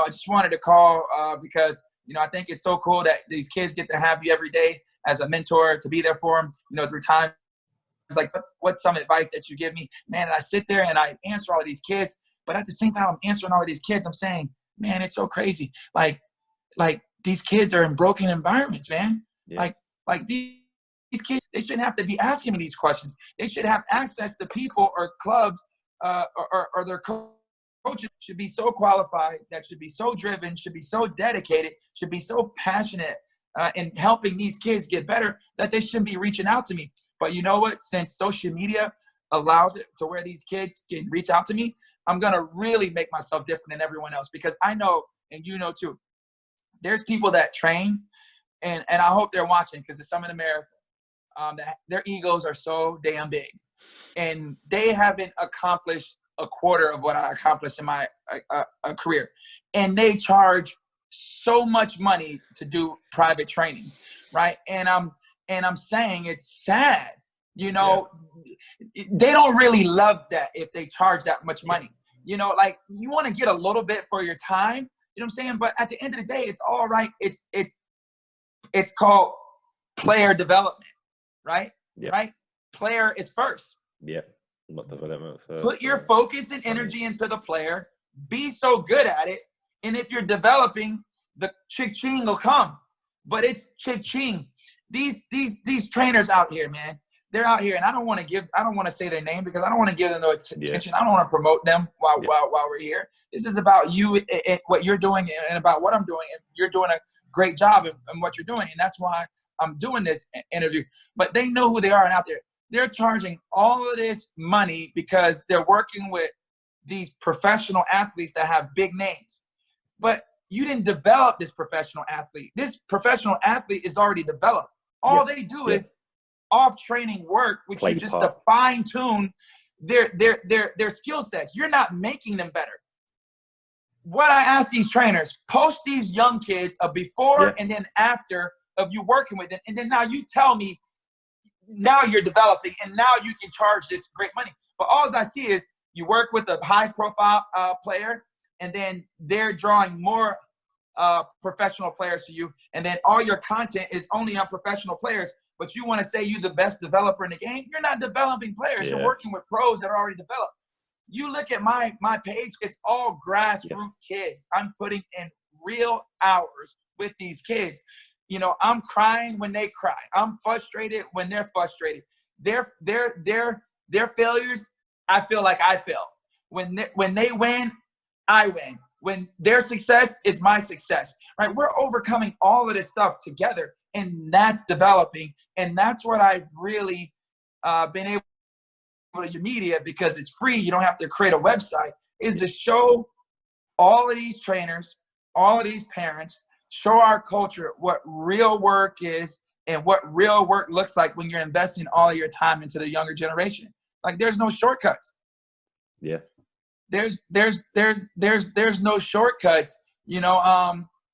just wanted to call because I think it's so cool that these kids get to have you every day as a mentor, to be there for them, through time. It's like, what's some advice that you give me, man? And I sit there and I answer all of these kids, but at the same time, I'm answering all of these kids, I'm saying, man, it's so crazy. Like these kids are in broken environments, man. Yeah. Like these kids, they shouldn't have to be asking me these questions. They should have access to people or clubs or their coaches should be so qualified, that should be so driven, should be so dedicated, should be so passionate in helping these kids get better, that they shouldn't be reaching out to me. But you know what? Since social media allows it to where these kids can reach out to me, I'm going to really make myself different than everyone else, because I know, and too, there's people that train, and I hope they're watching, because there's some in America that their egos are so damn big, and they haven't accomplished a quarter of what I accomplished in my career. And they charge so much money to do private trainings, right? And I'm saying it's sad You know, they don't really love that if they charge that much money. You know, like you want to get a little bit for your time. You know what I'm saying? But at the end of the day, it's all right. It's called player development, right? Yeah. Right? Player is first. Yeah. Not development first. Put your focus and energy into the player. Be so good at it. And if you're developing, the cha-ching will come. But it's cha-ching. These trainers out here, man, they're out here, and I don't want to say their name because I don't want to give them no attention. I don't want to promote them while we're here. This is about you and what you're doing and about what I'm doing. And you're doing a great job in what you're doing. And that's why I'm doing this interview. But they know who they are and out there. They're charging all of this money because they're working with these professional athletes that have big names. But you didn't develop this professional athlete. This professional athlete is already developed. All they do is off-training work, which you just to fine-tune their skill sets. You're not making them better. What I ask these trainers, post these young kids a before and then after of you working with them, and then now you tell me now you're developing and now you can charge this great money. But all I see is you work with a high-profile player, and then they're drawing more professional players to you, and then all your content is only on professional players, but you want to say you're the best developer in the game. You're not developing players. You're working with pros that are already developed. You look at my page, it's all grassroots kids. I'm putting in real hours with these kids. You know, I'm crying when they cry. I'm frustrated when they're frustrated. Their failures, I feel like I fail. When they win, I win. When their success is my success, right? We're overcoming all of this stuff together, and that's developing. And that's what I've really been able to do media, because it's free. You don't have to create a website, is to show all of these trainers, all of these parents, show our culture what real work is and what real work looks like when you're investing all of your time into the younger generation. Like, there's no shortcuts. Yeah. There's no shortcuts. You know,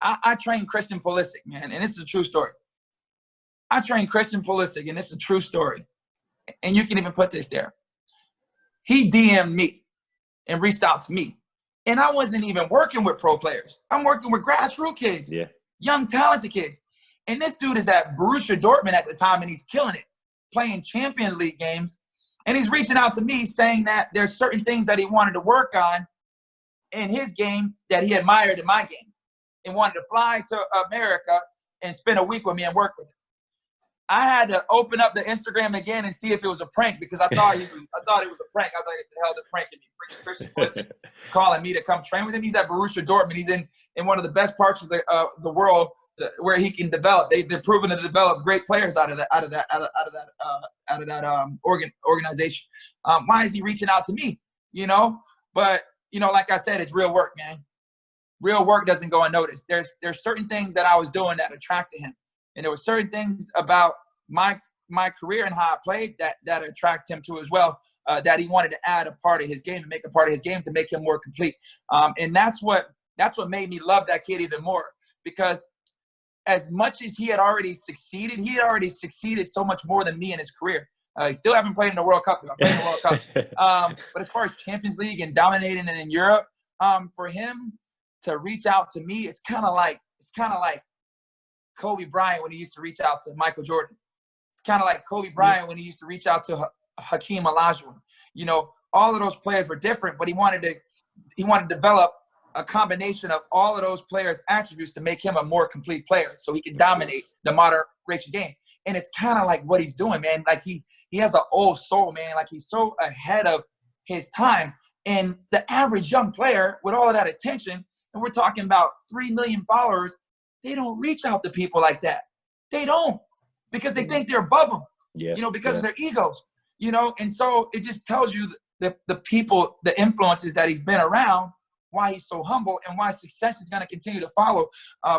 I trained Christian Pulisic, man, and this is a true story. I trained Christian Pulisic, and it's a true story. And you can even put this there. He DM'd me and reached out to me. And I wasn't even working with pro players. I'm working with grassroots kids, young, talented kids. And this dude is at Borussia Dortmund at the time, and he's killing it, playing Champions League games. And he's reaching out to me saying that there's certain things that he wanted to work on in his game that he admired in my game, and wanted to fly to America and spend a week with me and work with him. I had to open up the Instagram again and see if it was a prank, because I thought it was a prank. I was like, the hell, they're pranking me. Freaking Christian Pulisic calling me to come train with him. He's at Borussia Dortmund. He's in one of the best parts of the world where he can develop. They're proven to develop great players out of that organization. Why is he reaching out to me? You know, but you know, like I said, it's real work, man. Real work doesn't go unnoticed. There's certain things that I was doing that attracted him. And there were certain things about my career and how I played that attracted him to as well, that he wanted to add a part of his game and make a part of his game to make him more complete. And that's what made me love that kid even more, because as much as he had already succeeded so much more than me in his career. He still haven't played in the World Cup. I played in the World Cup. But as far as Champions League and dominating it in Europe, for him to reach out to me, it's kind of like Kobe Bryant when he used to reach out to Michael Jordan. It's kind of like Kobe Bryant when he used to reach out to Hakeem Olajuwon. You know, all of those players were different, but he wanted to develop a combination of all of those players' attributes to make him a more complete player, so he can dominate the modern racing game. And it's kind of like what he's doing, man. Like he has an old soul, man. Like he's so ahead of his time. And the average young player with all of that attention, and we're talking about 3 million followers, they don't reach out to people like that. They don't, because they think they're above them, you know, because of their egos, you know. And so it just tells you the people, the influences that he's been around, why he's so humble, and why success is going to continue to follow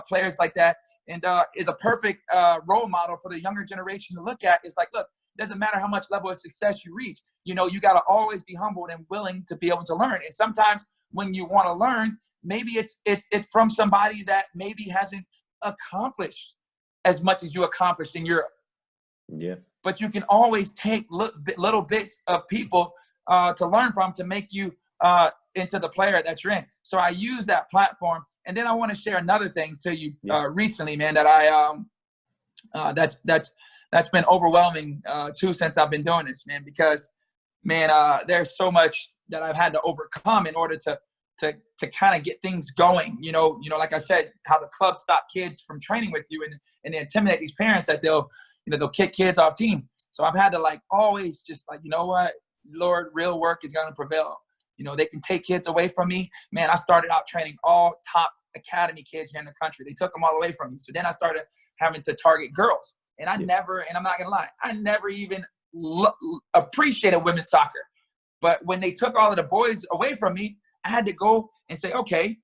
players like that. And is a perfect role model for the younger generation to look at. It's like, look, it doesn't matter how much level of success you reach. You know, you got to always be humbled and willing to be able to learn. And sometimes when you want to learn, maybe it's from somebody that maybe hasn't accomplished as much as you accomplished in Europe. Yeah. But you can always take little bits of people to learn from to make you into the player that you're in. So I use that platform. And then I want to share another thing to you recently, man, that that's been overwhelming too since I've been doing this, man, because, man, there's so much that I've had to overcome in order to kind of get things going. You know, like I said, how the club stop kids from training with you and they intimidate these parents that they'll kick kids off teams. So I've had to like always just like, you know what, Lord, real work is going to prevail. You know, they can take kids away from me. Man, I started out training all top academy kids here in the country. They took them all away from me. So then I started having to target girls. And I never, and I'm not going to lie, I never even appreciated women's soccer. But when they took all of the boys away from me, I had to go and say, okay,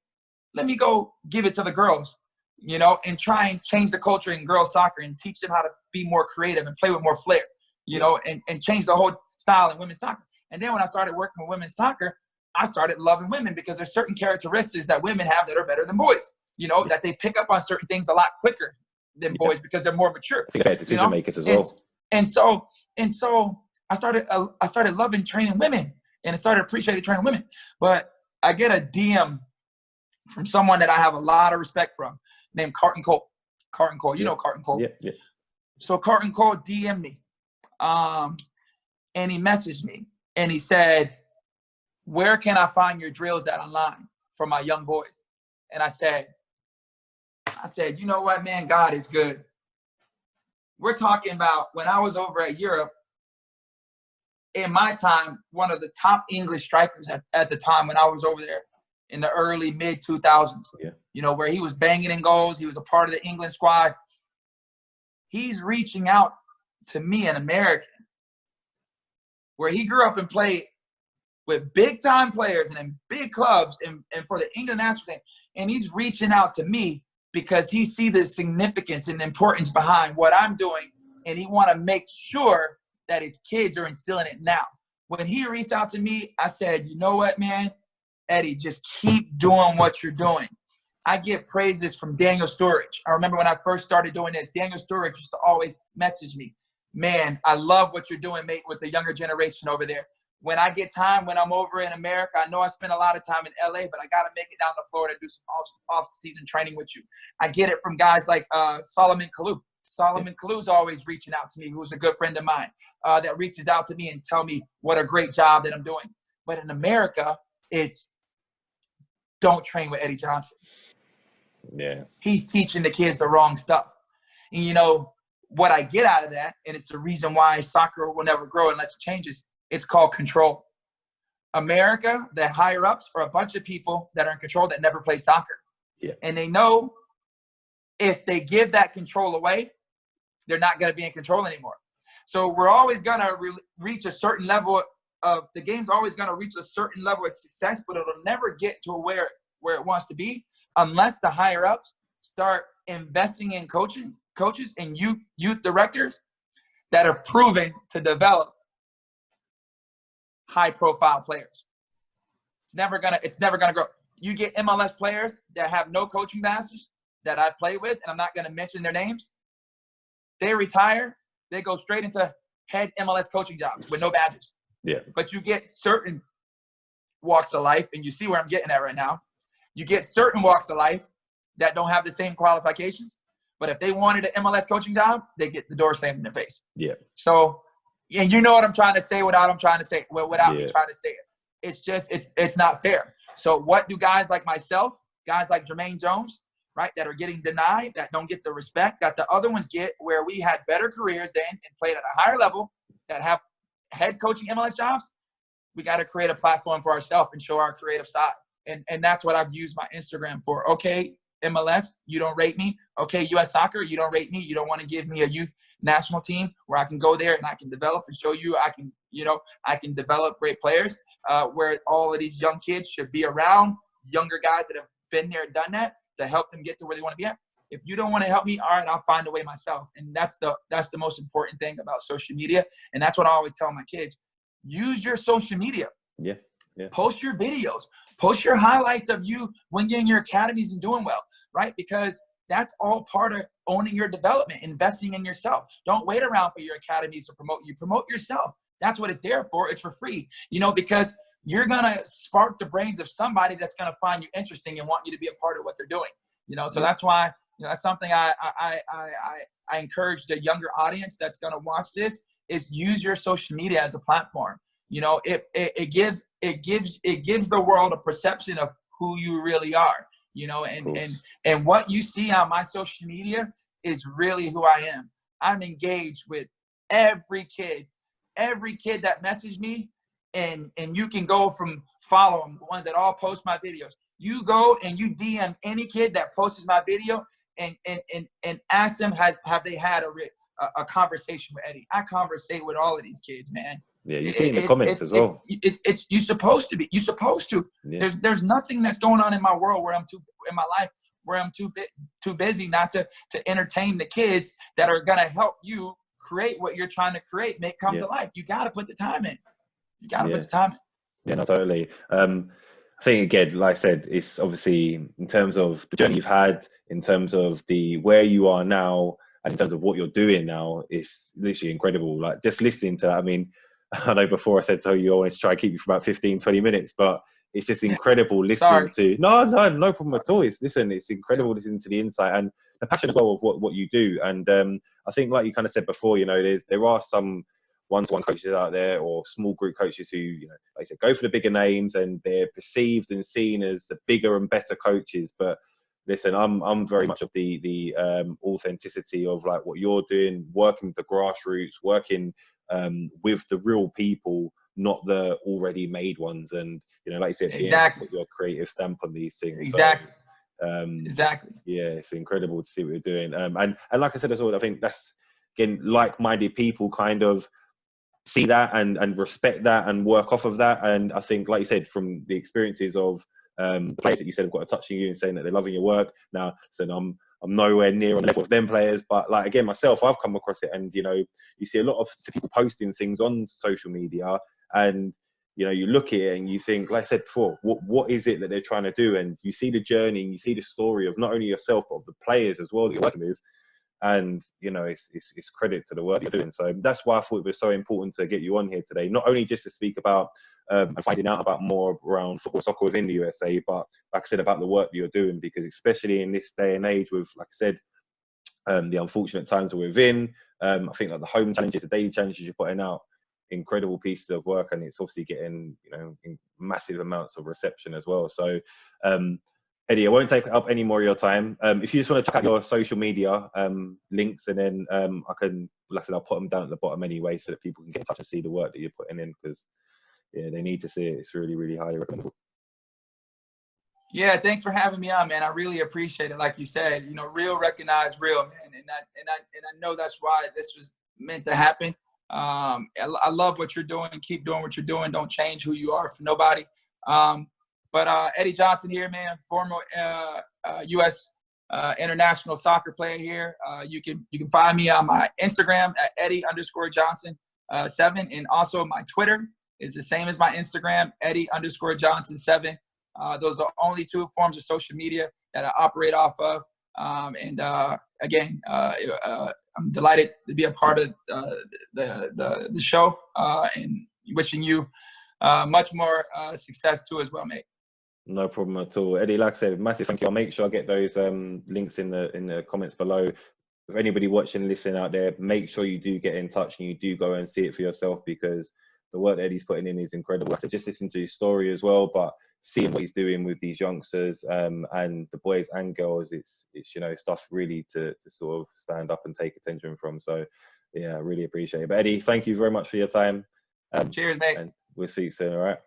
let me go give it to the girls, you know, and try and change the culture in girls soccer and teach them how to be more creative and play with more flair, you know, and change the whole style in women's soccer. And then when I started working with women's soccer, I started loving women because there's certain characteristics that women have that are better than boys, you know, that they pick up on certain things a lot quicker than boys because they're more mature. Decision makers as well. And so I started loving training women and I started appreciating training women. But I get a DM from someone that I have a lot of respect from named Carton Cole. Carton Cole, you know Carton Cole. Yeah. So Carton Cole DM'd me and he messaged me and he said, where can I find your drills at online for my young boys? And I said, you know what, man, God is good. We're talking about when I was over at Europe, in my time, one of the top English strikers at the time when I was over there in the early, mid-2000s, you know, where he was banging in goals. He was a part of the England squad. He's reaching out to me, an American, where he grew up and played with big-time players and in big clubs and for the England national team. And he's reaching out to me because he sees the significance and importance behind what I'm doing, and he want to make sure that his kids are instilling it now. When he reached out to me, I said, you know what, man, Eddie, just keep doing what you're doing. I get praises from Daniel Sturridge. I remember when I first started doing this, Daniel Sturridge used to always message me, man, I love what you're doing, mate, with the younger generation over there. When I get time, when I'm over in America, I know I spend a lot of time in LA, but I got to make it down to Florida to do some off-season training with you. I get it from guys like Solomon Kalou. Solomon Kalou's always reaching out to me, who's a good friend of mine, that reaches out to me and tell me what a great job that I'm doing. But in America, it's don't train with Eddie Johnson. Yeah. He's teaching the kids the wrong stuff. And, you know, what I get out of that, and it's the reason why soccer will never grow unless it changes, it's called control. America, the higher-ups are a bunch of people that are in control that never played soccer. Yeah. And they know if they give that control away, they're not going to be in control anymore. So we're always going to reach a certain level of – the game's always going to reach a certain level of success, but it'll never get to where it wants to be unless the higher-ups start investing in coaches and youth directors that are proven to develop high-profile players. It's never gonna grow. You get MLS players that have no coaching masters that I play with, and I'm not gonna mention their names. They retire, they go straight into head MLS coaching jobs with no badges. Yeah. But you get certain walks of life, and you see where I'm getting at right now. You get certain walks of life that don't have the same qualifications, but if they wanted an MLS coaching job, they get the door slammed in their face. Yeah. So. And you know what I'm trying to say without me trying to say it. It's just, it's not fair. So what do guys like myself, guys like Jermaine Jones, right, that are getting denied, that don't get the respect that the other ones get, where we had better careers then and played at a higher level, that have head coaching MLS jobs? We got to create a platform for ourselves and show our creative side. And that's what I've used my Instagram for. Okay, MLS, you don't rate me. Okay, U.S. Soccer, you don't rate me. You don't want to give me a youth national team where I can go there and I can develop and show you I can develop great players, where all of these young kids should be around younger guys that have been there and done that to help them get to where they want to be at. If you don't want to help me, all right, I'll find a way myself. And that's the most important thing about social media. And that's what I always tell my kids. Use your social media. Yeah. Yeah. Post your videos. Post your highlights of you when you're in your academies and doing well, right? Because That's all part of owning your development, investing in yourself. Don't wait around for your academies to promote you. Promote yourself. That's what it's there for. It's for free, you know, because you're going to spark the brains of somebody that's going to find you interesting and want you to be a part of what they're doing, you know. So that's why, you know, that's something I encourage the younger audience that's going to watch this, is use your social media as a platform. You know, it gives the world a perception of who you really are, you know, and what you see on my social media is really who I am. I'm engaged with every kid that messaged me, and you can go from follow them, the ones that all post my videos. You go and you DM any kid that posts my video and ask them, have they had a conversation with Eddie? I conversate with all of these kids, man. Yeah, you see in the comments as well. It's you're supposed to be. You're supposed to. Yeah. There's nothing that's going on in my world where in my life where I'm too busy not to entertain the kids that are gonna help you create what you're trying to create, come to life. You got to put the time in. You got to put the time in. Yeah, no, totally. I think, again, like I said, it's obviously in terms of the journey you've had, in terms of where you are now, and in terms of what you're doing now, it's literally incredible. Like, just listening to that, I mean, I know before I said to you, I always try to keep you for about 15, 20 minutes, but it's just incredible listening to, no problem at all. It's incredible listening to the insight and the passion as well of what you do. And I think, like you kind of said before, you know, there are some one-to-one coaches out there, or small group coaches who, you know, like I said, go for the bigger names, and they're perceived and seen as the bigger and better coaches. But listen, I'm very much of the authenticity of like what you're doing, working with the grassroots, working with the real people, not the already made ones. And, you know, like you said, exactly, put your creative stamp on these things. Exactly. So, exactly. Yeah, it's incredible to see what you're doing. And like I said as well, I think that's, again, like-minded people kind of see that and respect that and work off of that. And I think, like you said, from the experiences of the players that you said have got a touch on you and saying that they're loving your work. Now, so I'm nowhere near on the level of them players, but like, again, myself, I've come across it, and, you know, you see a lot of people posting things on social media, and, you know, you look at it and you think, like I said before, what is it that they're trying to do? And you see the journey, and you see the story of not only yourself, but of the players as well that you're working with. And, you know, it's credit to the work you're doing. So that's why I thought it was so important to get you on here today, not only just to speak about and finding out about more around football, soccer within the USA, but like I said, about the work that you're doing, because especially in this day and age with, like I said, the unfortunate times that we're in, I think like the home challenges, the daily challenges you're putting out, incredible pieces of work, and it's obviously getting, you know, in massive amounts of reception as well. So, Eddie, I won't take up any more of your time. If you just want to check out your social media links, and then I can, like I said, I'll put them down at the bottom anyway, so that people can get in touch and see the work that you're putting in, because yeah, they need to see it. It's really, really highly recommendable. Yeah, thanks for having me on, man. I really appreciate it. Like you said, you know, real recognize real, man, and I know that's why this was meant to happen. I love what you're doing. Keep doing what you're doing. Don't change who you are for nobody. But Eddie Johnson here, man, former U.S. International soccer player here. You can find me on my Instagram at Eddie_Johnson 7, and also my Twitter is the same as my Instagram, Eddie_Johnson 7. Those are only two forms of social media that I operate off of. Again, I'm delighted to be a part of the show, and wishing you much more success too as well, mate. No problem at all, Eddie. Like I said, massive thank you. I'll make sure I get those links in the comments below. If anybody watching and listening out there, make sure you do get in touch and you do go and see it for yourself, because the work that Eddie's putting in is incredible. Like I said, just listen to his story as well, but seeing what he's doing with these youngsters and the boys and girls, it's you know, stuff really to sort of stand up and take attention from. So yeah, I really appreciate it. But Eddie, thank you very much for your time. Cheers, mate. And we'll speak soon. All right.